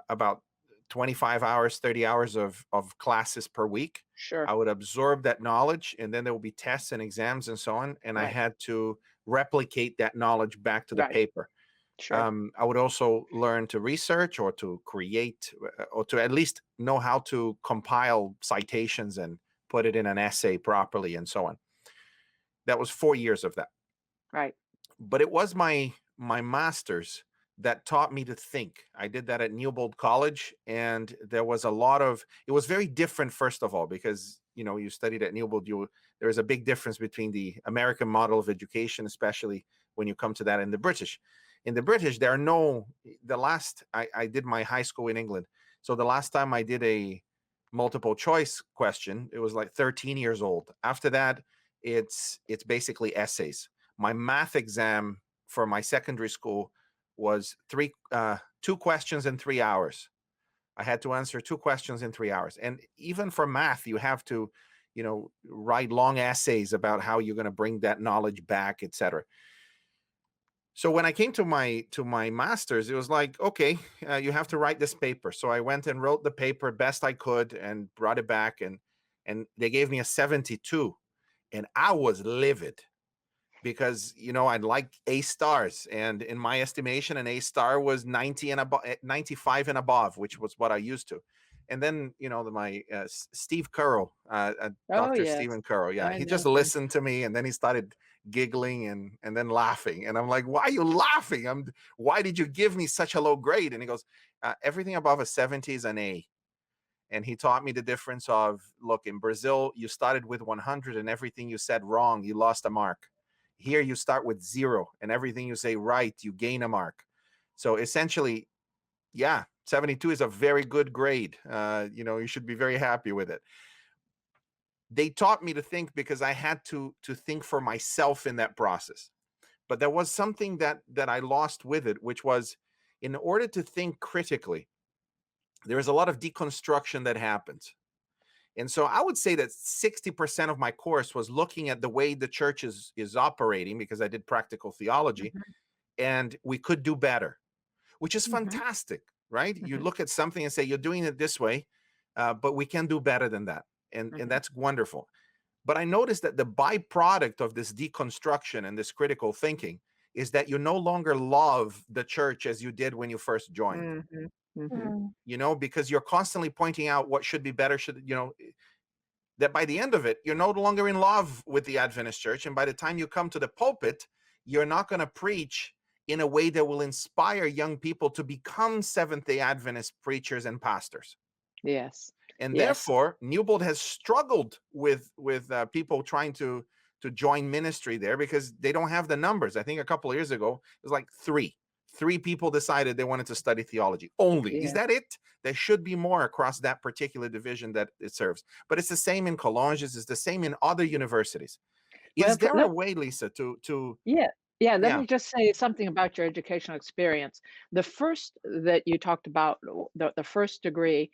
about 25 hours, 30 hours of classes per week. Sure. I would absorb that knowledge, and then there will be tests and exams and so on. And I Right. had to replicate that knowledge back to the Right. paper. Sure. I would also learn to research, or to create, or to at least know how to compile citations and put it in an essay properly and so on. That was 4 years of that. Right. But it was my master's that taught me to think. I did that at Newbold College, and there was a lot of, it was very different, first of all, because you studied at Newbold. There is a big difference between the American model of education, especially when you come to that, and the British. In the British, there are no, the last, I did my high school in England. So the last time I did a multiple choice question, it was like 13 years old. After that, it's basically essays. My math exam for my secondary school was 2 questions in 3 hours. I had to answer 2 questions in 3 hours. And even for math, you have to, write long essays about how you're going to bring that knowledge back, etc. So when I came to my master's, it was like, okay, you have to write this paper. So I went and wrote the paper best I could and brought it back, and they gave me a 72, and I was livid, because I'd like A stars, and in my estimation, an A star was 90 and above, 95 and above, which was what I used to. And then my Steve Curl, Oh, Dr. yes. Stephen Curl, yeah, I he know just him. listened to me, and then he started giggling and then laughing, and I'm like, why are you laughing? Why did you give me such a low grade? And he goes, everything above a 70 is an A. And he taught me the difference of, look, in Brazil, you started with 100, and everything you said wrong, you lost a mark. Here, you start with 0, and everything you say right, you gain a mark. So essentially, yeah, 72 is a very good grade. You should be very happy with it. They taught me to think, because I had to think for myself in that process. But there was something that I lost with it, which was, in order to think critically, there is a lot of deconstruction that happens. And so I would say that 60% of my course was looking at the way the church is operating, because I did practical theology, Mhm. and we could do better, which is Mhm. fantastic, right? You Mhm. look at something and say, you're doing it this way, but we can do better than that. And Mhm. that's wonderful. But I noticed that the byproduct of this deconstruction and this critical thinking is that you no longer love the church as you did when you first joined. Mhm. Mhm. Mm. Because you're constantly pointing out what should be better, that by the end of it, you're no longer in love with the Adventist church. And by the time you come to the pulpit, you're not going to preach in a way that will inspire young people to become Seventh-day Adventist preachers and pastors. Yes. and Yes. therefore Newbold has struggled with people trying to join ministry there because they don't have the numbers. I think a couple of years ago it was like three people decided they wanted to study theology only. Is Yeah. that it? There should be more across that particular division that it serves, but it's the same in colleges, it's the same in other universities. Well, Is there a way, Lisa, to yeah. Yeah, let yeah, me just say something about your educational experience. The first that you talked about, the first degree,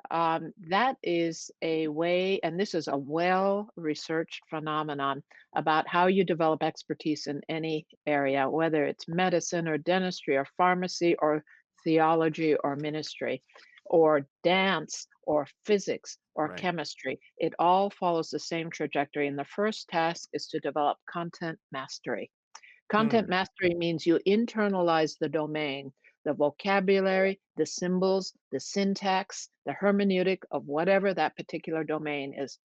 that is a way, and this is a well-researched phenomenon about how you develop expertise in any area, whether it's medicine or dentistry or pharmacy or theology or ministry or dance or physics or right? chemistry. It all follows the same trajectory. And the first task is to develop content mastery. Content Hmm, mastery means you internalize the domain, the vocabulary, the symbols, the syntax, the hermeneutic of whatever that particular domain is.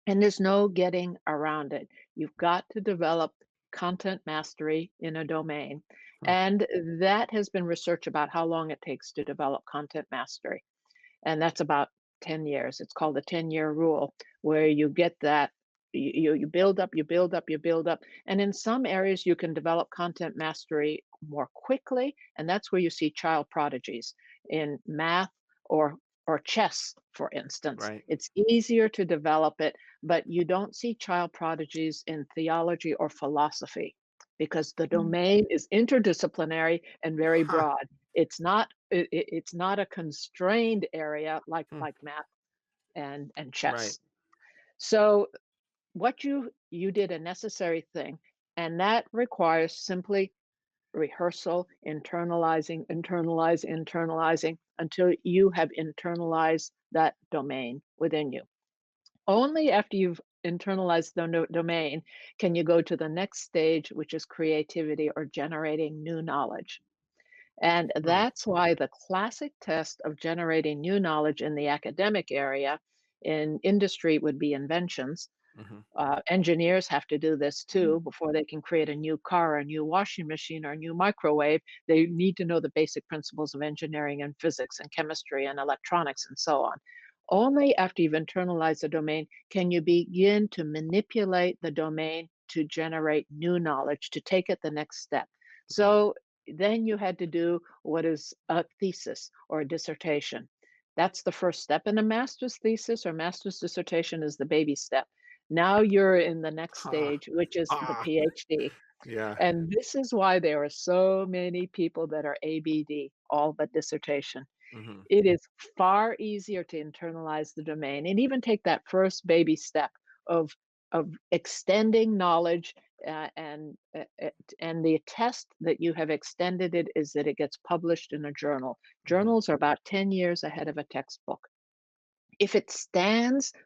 And there's no getting around it. You've got to develop content mastery in a domain. hmm, And that has been research about how long it takes to develop content mastery. And that's about 10 years. It's called the 10-year rule, where you get that you build up, you build up, you build up. And in some areas, you can develop content mastery more quickly. And that's where you see child prodigies in math or chess, for instance. right. It's easier to develop it, but you don't see child prodigies in theology or philosophy because the Mm. domain is interdisciplinary and very Huh, broad. It's not a constrained area like hmm, math and right. chess. So what you did a necessary thing, and that requires simply rehearsal, internalizing until you have internalized that domain within you. Only after you've internalized the domain can you go to the next stage, which is creativity or generating new knowledge. And Hmm, that's why the classic test of generating new knowledge in the academic area, in industry would be inventions. hmm, Engineers have to do this Mhm. too before they can create a new car, a new washing machine, or a new microwave. They need to know the basic principles of engineering and physics and chemistry and electronics and so on. Only after you've internalized the domain can you begin to manipulate the domain to generate new knowledge, to take it the next step. right. So then you had to do what is a thesis or a dissertation. That's the first step. And a master's thesis or master's dissertation is the baby step. Now you're in the next Ha, stage, which is the ah, PhD. yeah. And this is why there are so many people that are ABD, all but dissertation. Hmm, It is far easier to internalize the domain and even take that first baby step of extending knowledge, and the test that you have extended it is that it gets published in a journal. hmm, Journals are about 10 years ahead of a textbook. If it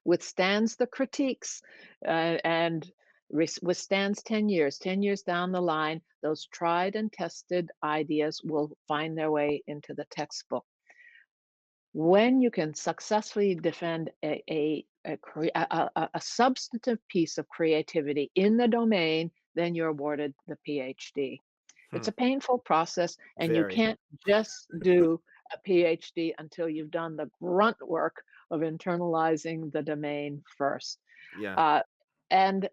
withstands the critiques, and withstands 10 years, 10 years down the line, those tried and tested ideas will find their way into the textbook. When you can successfully defend a substantive piece of creativity in the domain, then you're awarded the PhD. It's hmm, a painful process, and you very. can't just do a PhD until you've done the grunt work of internalizing the domain first. Yeah. Uh, and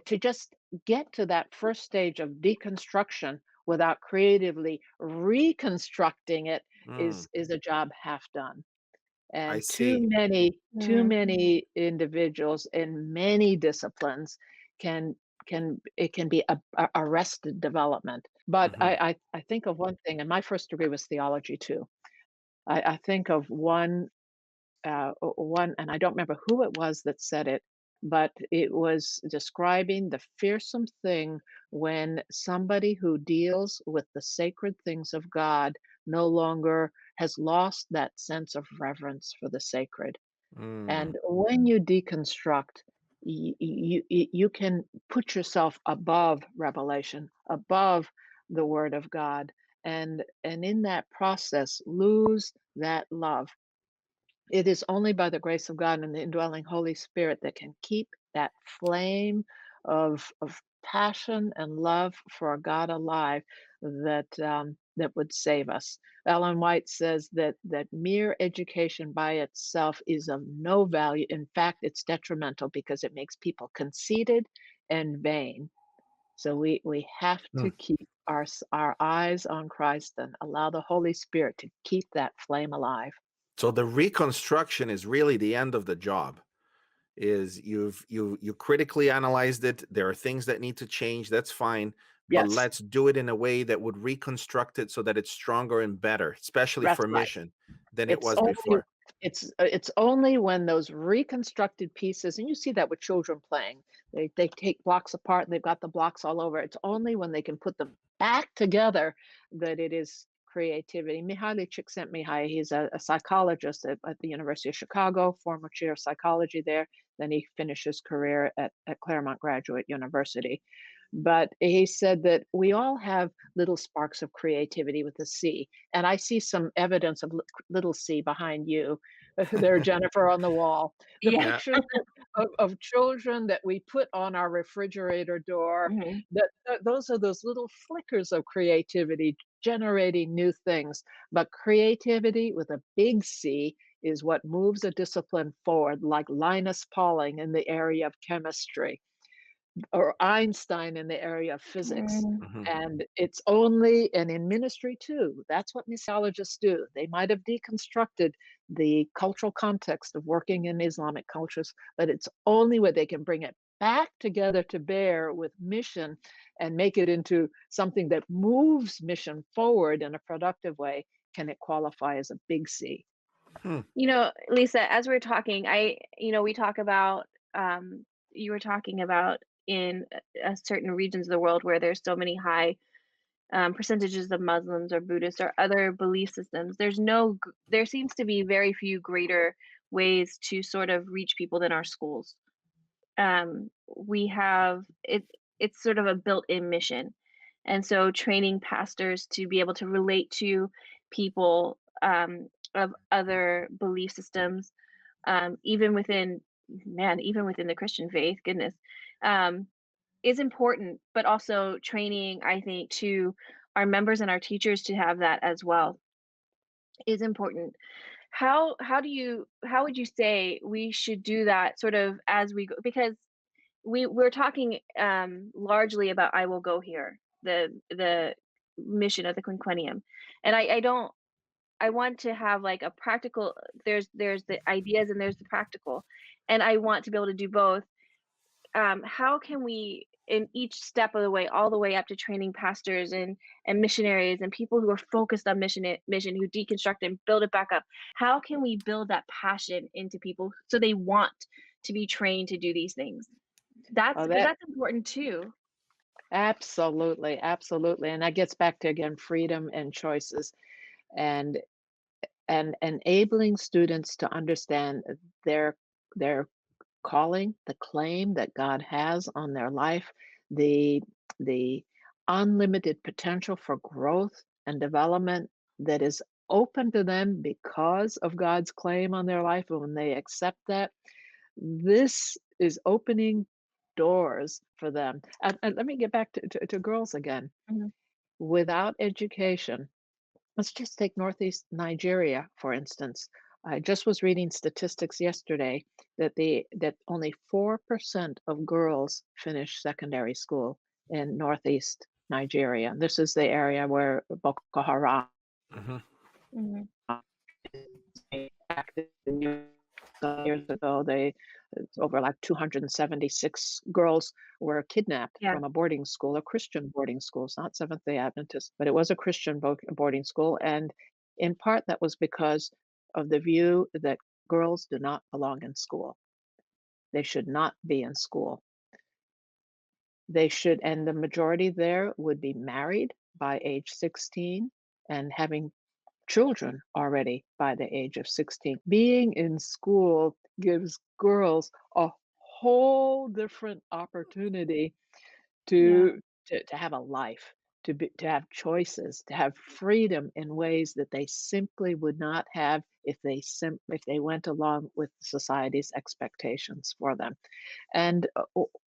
to just get to that first stage of deconstruction without creatively reconstructing it Mm, is a job half done. I And see. too Mm. many individuals in many disciplines can it can be arrested development. But Hmm, I think of one thing, and my first degree was theology too. I think of one, and I don't remember who it was that said it, but it was describing the fearsome thing when somebody who deals with the sacred things of God no longer has lost that sense of reverence for the sacred. mm, And when you deconstruct, you can put yourself above revelation, above the Word of God, and in that process lose that love. It is only by the grace of God and the indwelling Holy Spirit that can keep that flame of passion and love for God alive that that would save us. Ellen White says that mere education by itself is of no value. In fact, it's detrimental because it makes people conceited and vain. So we have to Mm. keep our eyes on Christ and allow the Holy Spirit to keep that flame alive. So the reconstruction is really the end of the job. Is you critically analyzed it. There are things that need to change. That's fine, but Yes, let's do it in a way that would reconstruct it so that it's stronger and better, especially that's for right. mission, than it It's was only before. it's only when those reconstructed pieces, and you see that with children playing, they take blocks apart and they've got the blocks all over. It's only when they can put them back together that it is creativity. Mihaly Csikszentmihalyi, he's a psychologist at the University of Chicago, former chair of psychology there. Then he finished his career at Claremont Graduate University. But he said that we all have little sparks of creativity with a C. And I see some evidence of little C behind you there, Jennifer, on the wall. The Yeah. Yeah. pictures of children that we put on our refrigerator door, Mhm. those are those little flickers of creativity generating new things. But creativity with a big C is what moves a discipline forward, like Linus Pauling in the area of chemistry or Einstein in the area of physics. Mm. Mhm. And it's only, and in ministry too, that's what missiologists do. They might have deconstructed the cultural context of working in Islamic cultures, but it's only where they can bring it back together to bear with mission and make it into something that moves mission forward in a productive way can it qualify as a big C. Hmm. Lisa, as we're talking, we talk about, you were talking about in certain regions of the world where there's so many high percentages of Muslims or Buddhists or other belief systems. There seems to be very few greater ways to sort of reach people than our schools. We have it's sort of a built-in mission. And so training pastors to be able to relate to people of other belief systems, even within, man, even within the Christian faith, goodness, um, is important, but also training, I think, to our members and our teachers to have that as well is important. How would you say we should do that sort of as we go? Because we're talking largely about I will go here, the mission of the quinquennium, and I don't I want to have like a practical. There's the ideas and there's the practical, and I want to be able to do both. How can we in each step of the way, all the way up to training pastors and missionaries and people who are focused on mission who deconstruct and build it back up, how can we build that passion into people so they want to be trained to do these things? That's Oh, because that that's important too. absolutely, absolutely. And that gets back to again freedom and choices. And and enabling students to understand their their calling, the claim that God has on their life, the the unlimited potential for growth and development that is open to them because of God's claim on their life. And when they accept that, this is opening doors for them. And let me get back to girls again. Mhm. Without education, let's just take Northeast Nigeria, for instance. I just was reading statistics yesterday that only 4% of girls finish secondary school in Northeast Nigeria. This is the area where Boko Haram Mhm. Mhm. is active. Years ago, over like 276 girls were kidnapped Yeah. from a boarding school, a Christian boarding school. It's not Seventh-day Adventist, but it was a Christian boarding school. And in part, that was because of the view that girls do not belong in school. They should not be in school. They should, and the majority there would be married by age 16 and having children already by the age of 16. Being in school gives girls a whole different opportunity Yeah. to have a life, to have choices, to have freedom in ways that they simply would not have if they went along with society's expectations for them. And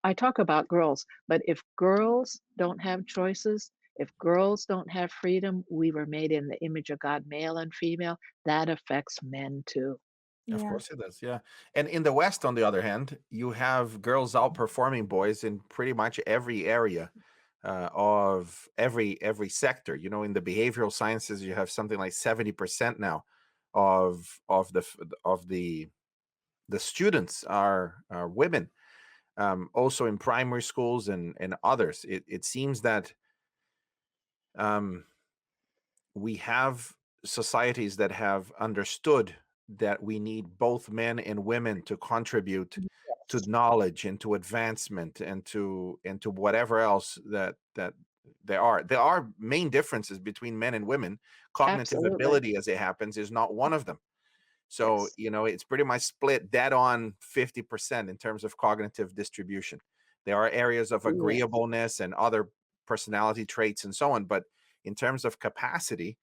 I talk about girls, but if girls don't have choices, If girls don't have freedom, we were made in the image of God, male and female. That affects men too. Of Yeah. course it does. Yeah. And in the West, on the other hand, you have girls outperforming boys in pretty much every area of every sector. You know, in the behavioral sciences, you have something like 70% now of the students are women. Also in primary schools and others, it seems that um, we have societies that have understood that we need both men and women to contribute to Yes, knowledge and to advancement and to whatever else that there are main differences between men and women. Cognitive absolutely. ability, as it happens, is not one of them. So, Yes. it's pretty much split dead on 50% in terms of cognitive distribution. There are areas of Yes. agreeableness and other personality traits and so on, but in terms of capacity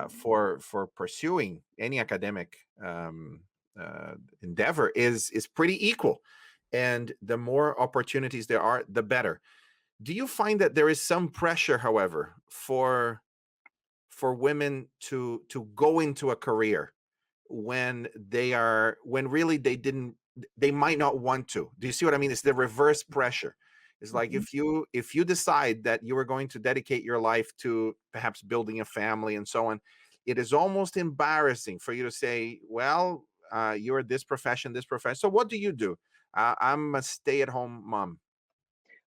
for pursuing any academic endeavor is pretty equal. And the more opportunities there are, the better. Do you find that there is some pressure, however, for women to go into a career when really they might not want to? Do you see what I mean? It's the reverse pressure. It's like Mhm. if you decide that you are going to dedicate your life to perhaps building a family and so on, it is almost embarrassing for you to say, well, you're this profession, so what do you do? I'm a stay-at-home mom.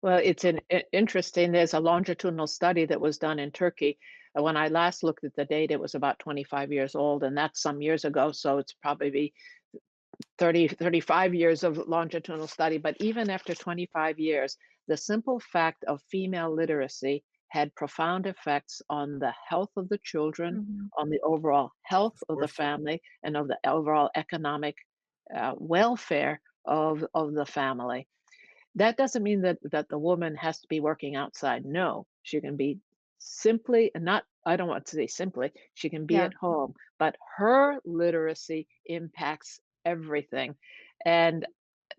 Well, it's interesting. There's a longitudinal study that was done in Turkey. When I last looked at the data, it was about 25 years old, and that's some years ago. So it's probably 30, 35 years of longitudinal study. But even after 25 years, the simple fact of female literacy had profound effects on the health of the children, Mhm. on the overall health Of of the course. family, and of the overall economic welfare of the family. That doesn't mean that the woman has to be working outside. No, she can be simply not, I don't want to say simply, she can be Yeah. at home, but her literacy impacts everything. And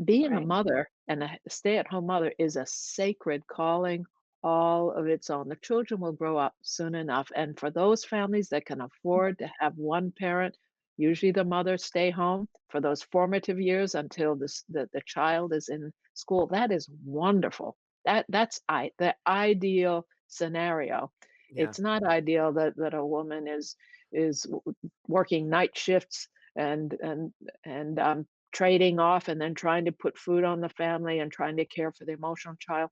being a Right. mother and a stay-at-home mother is a sacred calling all of its own. The children will grow up soon enough. And for those families that can afford to have one parent, usually the mother stay home for those formative years until the child is in school, that is wonderful. The ideal scenario. Yeah. It's not ideal that a woman is working night shifts and trading off and then trying to put food on the family and trying to care for the emotional child.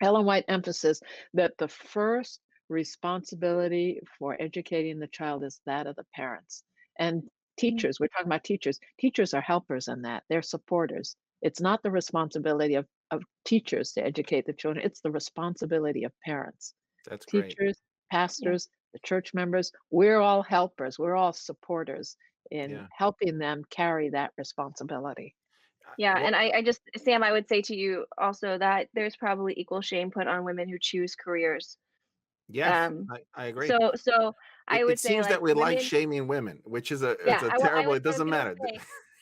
Ellen White emphasizes that the first responsibility for educating the child is that of the parents. And Mhm. teachers, we're talking about teachers. Teachers are helpers in that. They're supporters. It's not the responsibility of teachers to educate the children. It's the responsibility of parents. That's great. Teachers, Yeah. pastors, the church members, we're all helpers. We're all supporters in Yeah. helping them carry that responsibility. Yeah, Well, and I just Sam, I would say to you also that there's probably equal shame put on women who choose careers. yes, Um, I agree. so I It would say seems like that we like women, shaming women, which is it's yeah, a I terrible. was It I was doesn't gonna matter. say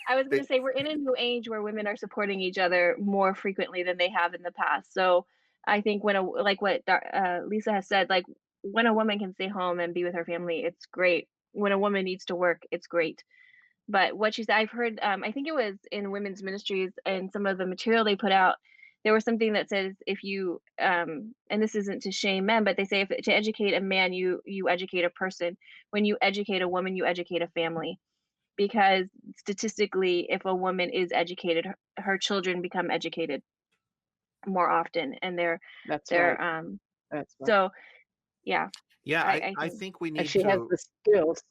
I was They, gonna say we're in a new age where women are supporting each other more frequently than they have in the past. So I think when a like what Lisa has said, like when a woman can stay home and be with her family, it's great. When a woman needs to work, it's great. But what she said, I've heard, I think it was in women's ministries and some of the material they put out, there was something that says if you, and this isn't to shame men, but they say if to educate a man, you educate a person. When you educate a woman, you educate a family. Because statistically, if a woman is educated, her children become educated more often, and That's they're right. That's right. so yeah, yeah, I I think think we And need she has to. the skills.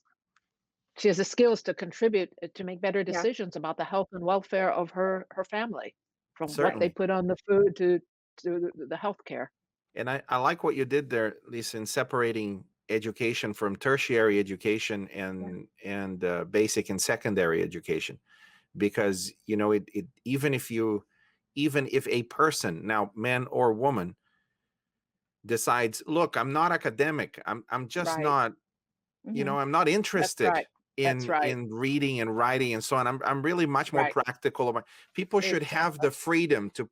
She has the skills to contribute to make better yeah, decisions about the health and welfare of her family, from what they Certainly. put on the food to the health care. And I like what you did there, Lisa, in separating education from tertiary education yeah, and basic and secondary education, because it even if a person, now man or woman, decides, look, I'm not academic, I'm just Right. not, hmm I'm not That's interested right. That's right. in reading and writing and so on. I'm really much more Right. practical about. People should have Exactly. the freedom to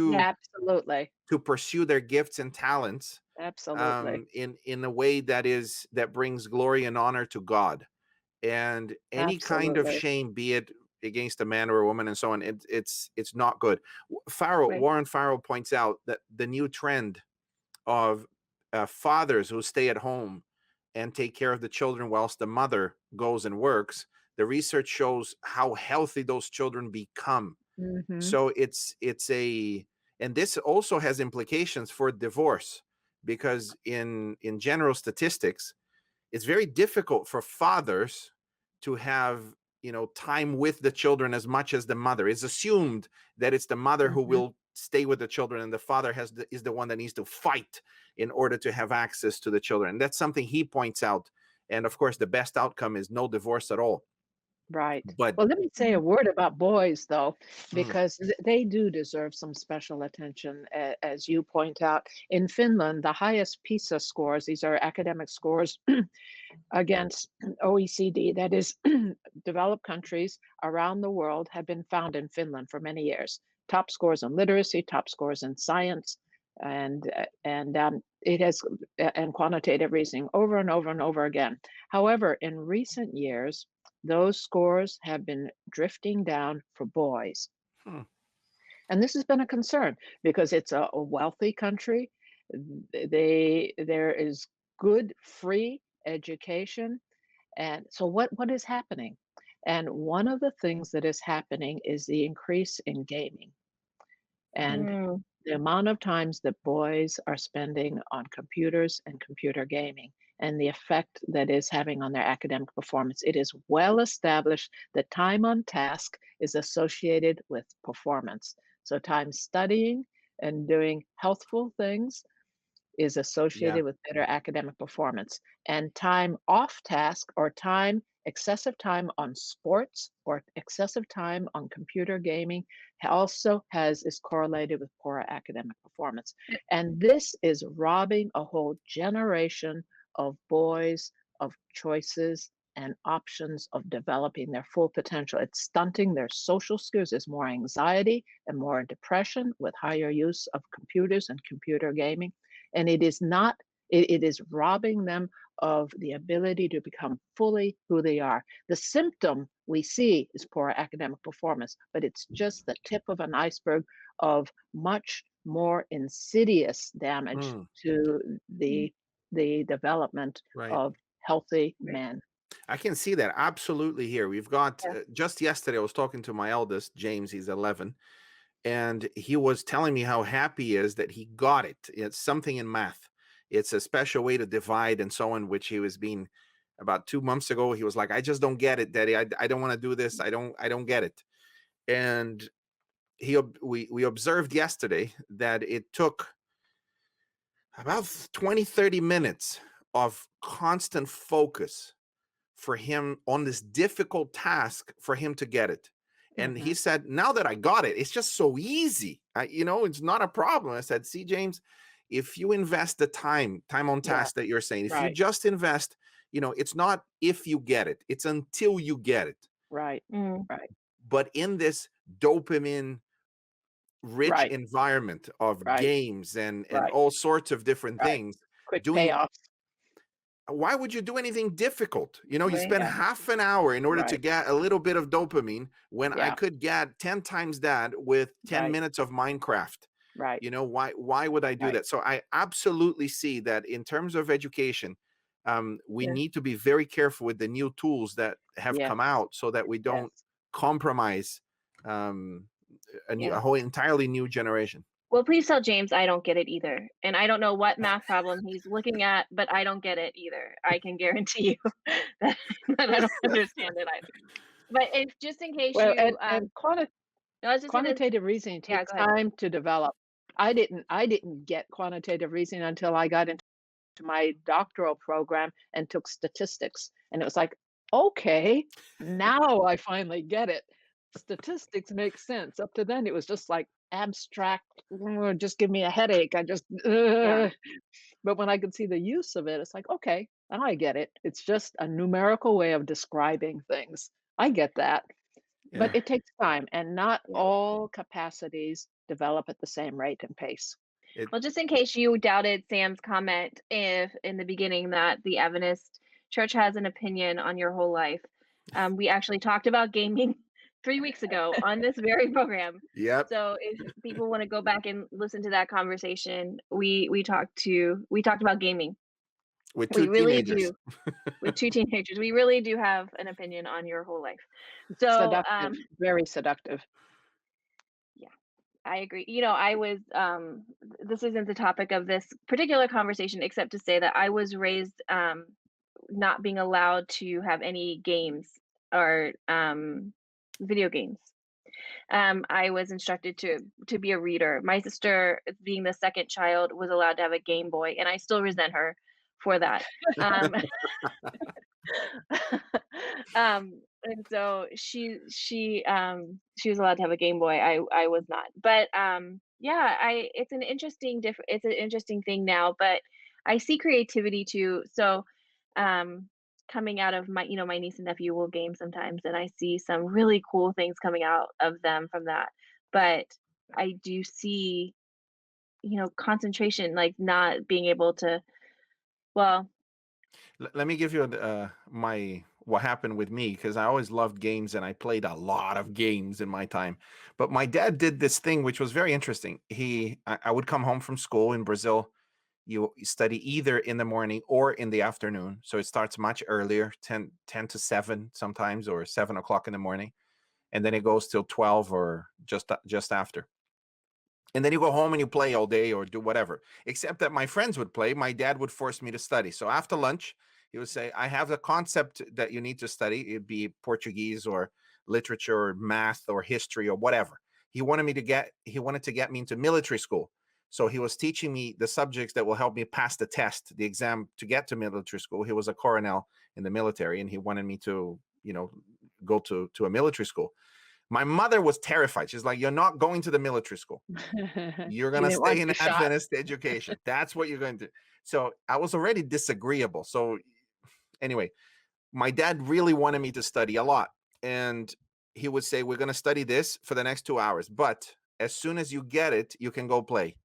yeah, Absolutely. pursue their gifts and talents Absolutely. in a way that brings glory and honor to God. And any kind of Absolutely. shame, be it against a man or a woman and so on, it's not good. Farrell Right. Warren Farrell points out that the new trend of fathers who stay at home and take care of the children whilst the mother goes and works, the research shows how healthy those children become. Hmm. So it's a and this also has implications for divorce, because in general statistics, it's very difficult for fathers to have, time with the children as much as the mother. It's assumed that it's the mother who Hmm. will stay with the children, and the father is the one that needs to fight in order to have access to the children. And that's something he points out. And of course, the best outcome is no divorce at all. Right. But Well, let me say a Mhm. word about boys, though, mm, because they do deserve some special attention, as you point out. In Finland, the highest PISA scores, these are academic scores against OECD, that is, developed countries around the world, have been found in Finland for many years. Top scores in literacy, top scores in science, and it has and quantitative reasoning over and over and over again. However, in recent years, those scores have been drifting down for boys. hmm, And this has been a concern because it's a wealthy country. There is good free education. And so what is happening? And one of the things that is happening is the increase in gaming and Mm. the amount of times that boys are spending on computers and computer gaming and the effect that is having on their academic performance. It is well established that time on task is associated with performance. So time studying and doing healthful things is yeah, associated with better academic performance. And time off task, or excessive time on sports or excessive time on computer gaming, also is correlated with poorer academic performance. And this is robbing a whole generation of boys of choices and options of developing their full potential. It's stunting their social skills. There's more anxiety and more depression with higher use of computers and computer gaming. And it is not, it is robbing them of the ability to become fully who they are. The symptom we see is poor academic performance, but it's just the tip of an iceberg of much more insidious damage mm, to Mm. the development right. of healthy Right. men. I can see that absolutely here. We've got Yeah. just yesterday, I was talking to my eldest, James, he's 11, and he was telling me how happy he is that he got it. It's something in math. It's a special way to divide and so on, which he was being about 2 months ago. He was like, I just don't get it, Daddy. I don't want to do this. I don't get it. And we observed yesterday that it took about 20-30 minutes of constant focus for him on this difficult task for him to get it. And he Mhm. said, now that I got it, it's just so easy. It's not a problem. I said, see, James, if you invest the time on Yeah, task that you're saying, if you right, just invest, it's not if you get it, it's until you get it. right, Mm. right, But in this dopamine rich right, environment of right, games and right, all sorts of different right. things, Quick doing payoffs. why would you do anything difficult? You Right. spend Yeah, half an hour in order to right. get a little bit of dopamine when I Yeah, could get 10 times that with 10 right, minutes of Minecraft. right. Why would I do Right. that? So I absolutely see that in terms of education, we Yeah. need to be very careful with the new tools that have Yes, come out so that we yes. don't compromise um, Yeah. a whole entirely new generation. Well, please tell James I don't get it either. And I don't know what math problem he's looking at, but I don't get it either. I can guarantee you that, that I don't understand it either. But if just in case Well, you and no, I was just gonna quantitative reasoning yeah, takes go ahead. time to develop. I didn't get quantitative reasoning until I got into my doctoral program and took statistics. And it was like, okay, now I finally get it. Statistics make sense. Up to then, it was just like abstract, just give me a headache. Yeah. But when I could see the use of it, it's like, okay, now I get it. It's just a numerical way of describing things. I get that. But Yeah. it takes time, and not Yeah. all capacities develop at the same rate and pace. It Well, just in case you doubted Sam's comment if in the beginning that the Adventist Church has an opinion on your whole life, we actually talked about gaming 3 weeks ago on this very program. Yep, So if people want to go back and listen to that conversation, we talked about gaming. with two We really teenagers. do, with two teenagers. We really do have an opinion on your whole life. So Seductive, very seductive. yeah. I agree. I was this isn't the topic of this particular conversation except to say that I was raised not being allowed to have any games or video games. I was instructed to be a reader. My sister, being the second child, was allowed to have a Game Boy, and I still resent her for that. Um, and so she was allowed to have a Game Boy. I was not. But yeah, I it's an interesting thing now, but I see creativity too. So um coming out of my niece and nephew will game sometimes, and I see some really cool things coming out of them from that. But I do see, concentration, like not being able to, well, Let me give you my what happened with me, because I always loved games and I played a lot of games in my time. But my dad did this thing which was very interesting. I would come home from school in Brazil. You study either in the morning or in the afternoon. So it starts much earlier, 10 to 7 sometimes, or 7 o'clock in the morning. And then it goes till 12 or just after. And then you go home and you play all day or do whatever. Except that my friends would play. My dad would force me to study. So after lunch, he would say, I have a concept that you need to study. It'd be Portuguese or literature or math or history or whatever. He wanted to get me into military school. So he was teaching me the subjects that will help me pass the test, the exam to get to military school. He was a colonel in the military, and he wanted me to, go to a military school. My mother was terrified. She's like, you're not going to the military school. You're going She to didn't want stay in you shot. Adventist education. That's what you're going to do. So I was already disagreeable. So anyway, my dad really wanted me to study a lot. And he would say, we're going to study this for the next 2 hours. But as soon as you get it, you can go play.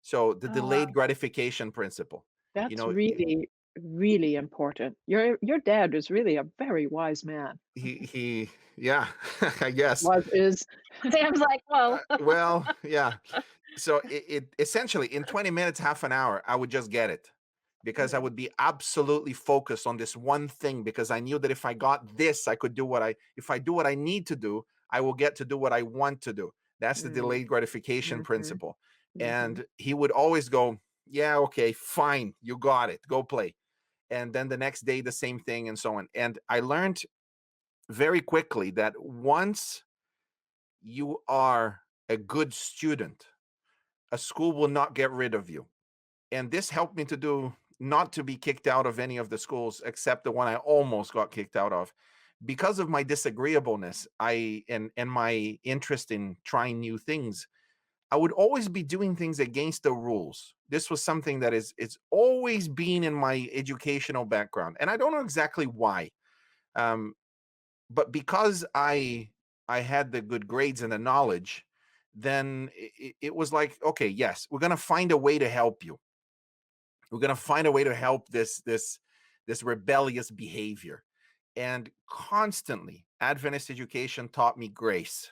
So the oh wow. delayed gratification principle. That's really, really important. Your dad was really a very wise man. Yeah, I guess. Is. Sam's like, whoa. Well, yeah. So it essentially in 20 minutes, half an hour, I would just get it, because I would be absolutely focused on this one thing, because I knew that if I got this, I could do if I do what I need to do, I will get to do what I want to do. That's the delayed gratification principle. And he would always go, yeah, okay, fine, you got it, go play. And then the next day, the same thing, and so on. And I learned very quickly that once you are a good student, a school will not get rid of you. And this helped me not to be kicked out of any of the schools except the one I almost got kicked out of. Because of my disagreeableness, and my interest in trying new things, I would always be doing things against the rules. This was something that it's always been in my educational background, and I don't know exactly why. But because I had the good grades and the knowledge, then it was like, okay, yes, we're gonna find a way to help you. We're gonna find a way to help this rebellious behavior. And constantly, Adventist education taught me grace.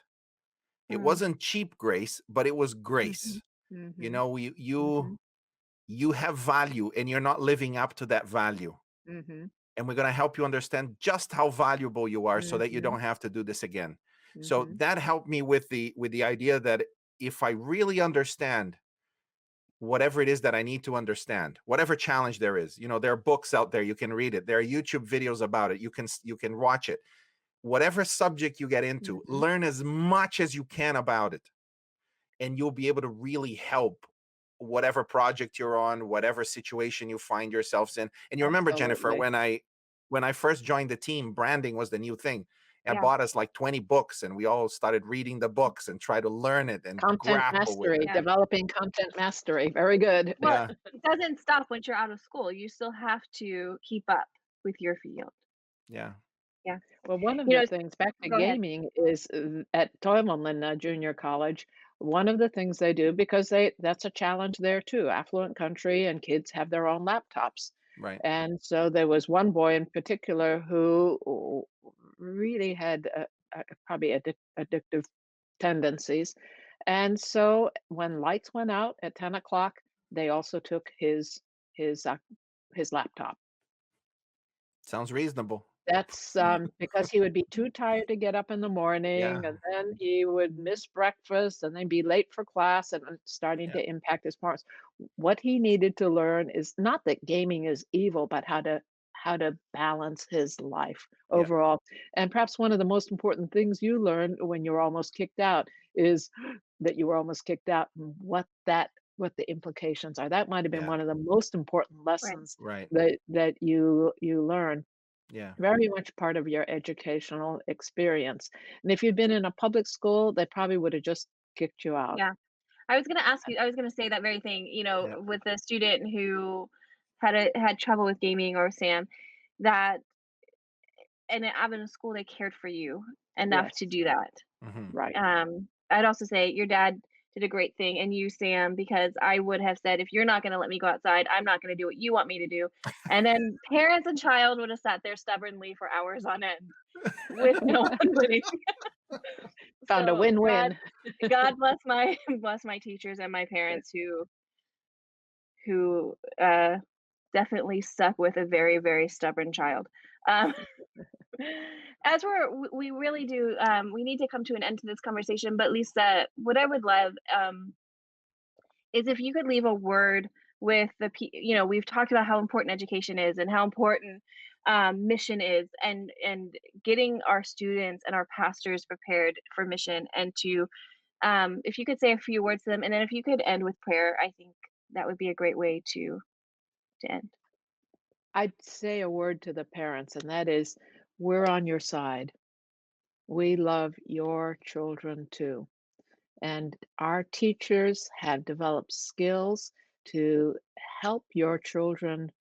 It wasn't cheap grace, but it was grace. You know, you have value, and you're not living up to that value. And we're going to help you understand just how valuable you are, so that you don't have to do this again. So that helped me with the idea that if I really understand whatever it is that I need to understand, whatever challenge there is, there are books out there, you can read it. There are YouTube videos about it. You can watch it. Whatever subject you get into, learn as much as you can about it, and you'll be able to really help whatever project you're on, whatever situation you find yourselves in. And you remember, Jennifer, Absolutely. when I first joined the team, branding was the new thing. I Yeah. bought us like 20 books, and we all started reading the books and try to learn it and Content grapple with mastery, it. developing content mastery. Very good. Well, Yeah. it doesn't stop once you're out of school. You still have to keep up with your field. Yeah. Yeah. Well, one of You the know, things back to go ahead. gaming is at Toivonen Junior College, one of the things they do, because that's a challenge there too, affluent country, and kids have their own laptops. Right. And so there was one boy in particular who really had probably addictive tendencies. And so when lights went out at 10 o'clock, they also took his uh, his laptop. Sounds reasonable. That's, because he would be too tired to get up in the Yeah. morning, and then he would miss breakfast and then be late for class, and starting Yeah. to impact his performance. What he needed to learn is not that gaming is evil, but how to balance his life Yeah. overall. And perhaps one of the most important things you learned when you were almost kicked out is that you were almost kicked out, and what the implications are. That might have been Yeah. one of the most important Right. lessons Right. that you learned. Yeah. Very much part of your educational experience. And if you'd been in a public school, they probably would have just kicked you out. Yeah. I was gonna ask you, I was gonna say that very thing, Yeah. with the student who had trouble with gaming, or Sam, that in an Adventist school, they cared for you enough to Yes, do that. Hmm. right. I'd also say your dad did a great thing, and you, Sam, because I would have said, if you're not gonna let me go outside, I'm not gonna do what you want me to do. And then parents and child would have sat there stubbornly for hours on end with no one winning. Found a So win-win. God bless my bless my teachers and my parents who definitely stuck with a very, very stubborn child. Um, as we really do, we need to come to an end to this conversation. But Lisa, what I would love is if you could leave a word with we've talked about how important education is and how important mission is, and getting our students and our pastors prepared for mission, and to if you could say a few words to them, and then if you could end with prayer, I think that would be a great way to end. I'd say a word to the parents, and that is, we're on your side. We love your children too. And our teachers have developed skills to help your children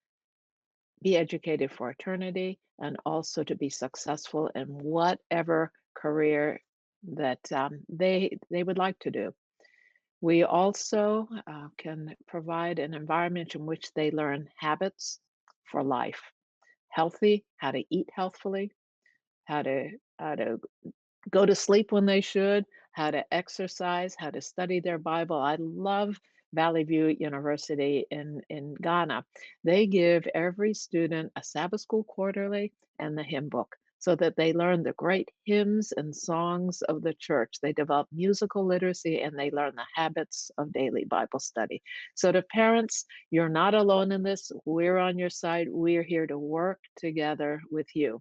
be educated for eternity, and also to be successful in whatever career that they would like to do. We also can provide an environment in which they learn habits for life, healthy, how to eat healthfully, how to go to sleep when they should, how to exercise, how to study their Bible. I love Valley View University in Ghana. They give every student a Sabbath school quarterly and the hymn book so that they learn the great hymns and songs of the church. They develop musical literacy and they learn the habits of daily Bible study. So, to parents, you're not alone in this. We're on your side. We're here to work together with you.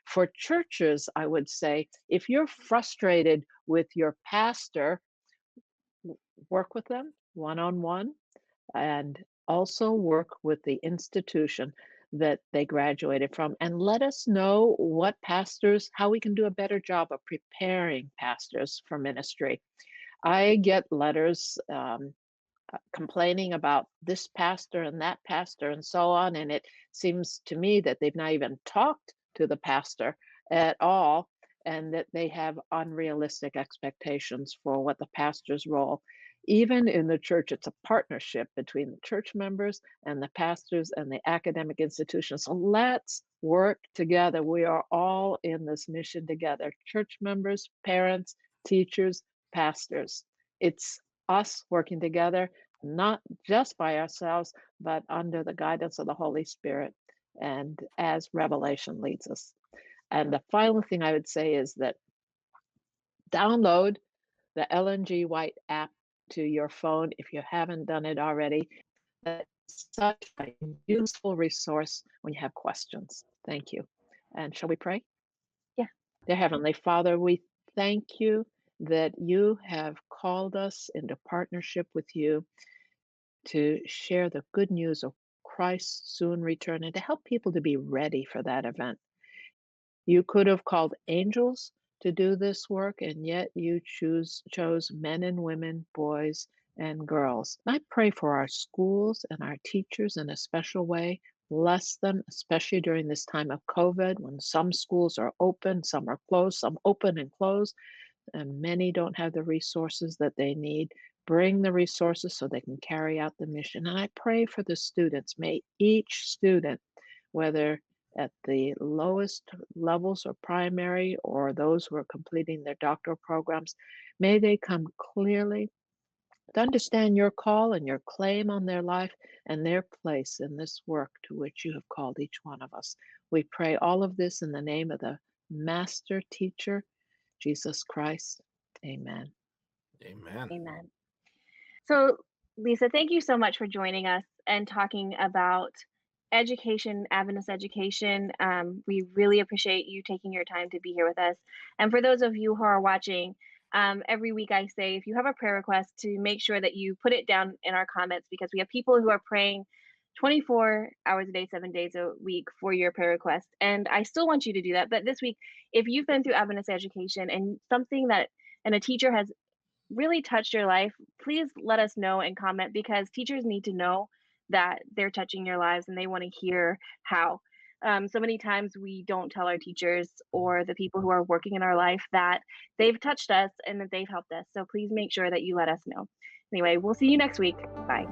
For churches, I would say, if you're frustrated with your pastor, work with them one on one, and also work with the institution that they graduated from. And let us know how we can do a better job of preparing pastors for ministry. I get letters complaining about this pastor and that pastor and so on. And it seems to me that they've not even talked to the pastor at all, and that they have unrealistic expectations for what the pastor's role. Even in the church, it's a partnership between the church members and the pastors and the academic institutions. So let's work together. We are all in this mission together: church members, parents, teachers, pastors. It's us working together, not just by ourselves, but under the guidance of the Holy Spirit and as revelation leads us. And the final thing I would say is that download the LNG White app to your phone if you haven't done it already. That's such a useful resource when you have questions. Thank you. And shall we pray? Yeah. Dear Heavenly Father, we thank you that you have called us into partnership with you to share the good news of Christ's soon return and to help people to be ready for that event. You could have called angels to do this work, and yet you chose men and women, boys and girls. I pray for our schools and our teachers in a special way. Bless them, especially during this time of COVID when some schools are open, some are closed, some open and closed. and many don't have the resources that they need. Bring the resources so they can carry out the mission. And I pray for the students. May each student, whether at the lowest levels or primary or those who are completing their doctoral programs, may they come clearly to understand your call and your claim on their life and their place in this work to which you have called each one of us. We pray all of this in the name of the Master Teacher, Jesus Christ. Amen. Amen. Amen. So, Lisa, thank you so much for joining us and talking about education, Adventist education. We really appreciate you taking your time to be here with us. And for those of you who are watching, every week I say, if you have a prayer request, to make sure that you put it down in our comments, because we have people who are praying 24 hours a day, 7 days a week for your prayer request. And I still want you to do that. But this week, if you've been through Adventist education and something that, and a teacher has really touched your life, please let us know and comment, because teachers need to know that they're touching your lives and they want to hear how. So many times we don't tell our teachers or the people who are working in our life that they've touched us and that they've helped us. So please make sure that you let us know. Anyway, we'll see you next week. Bye.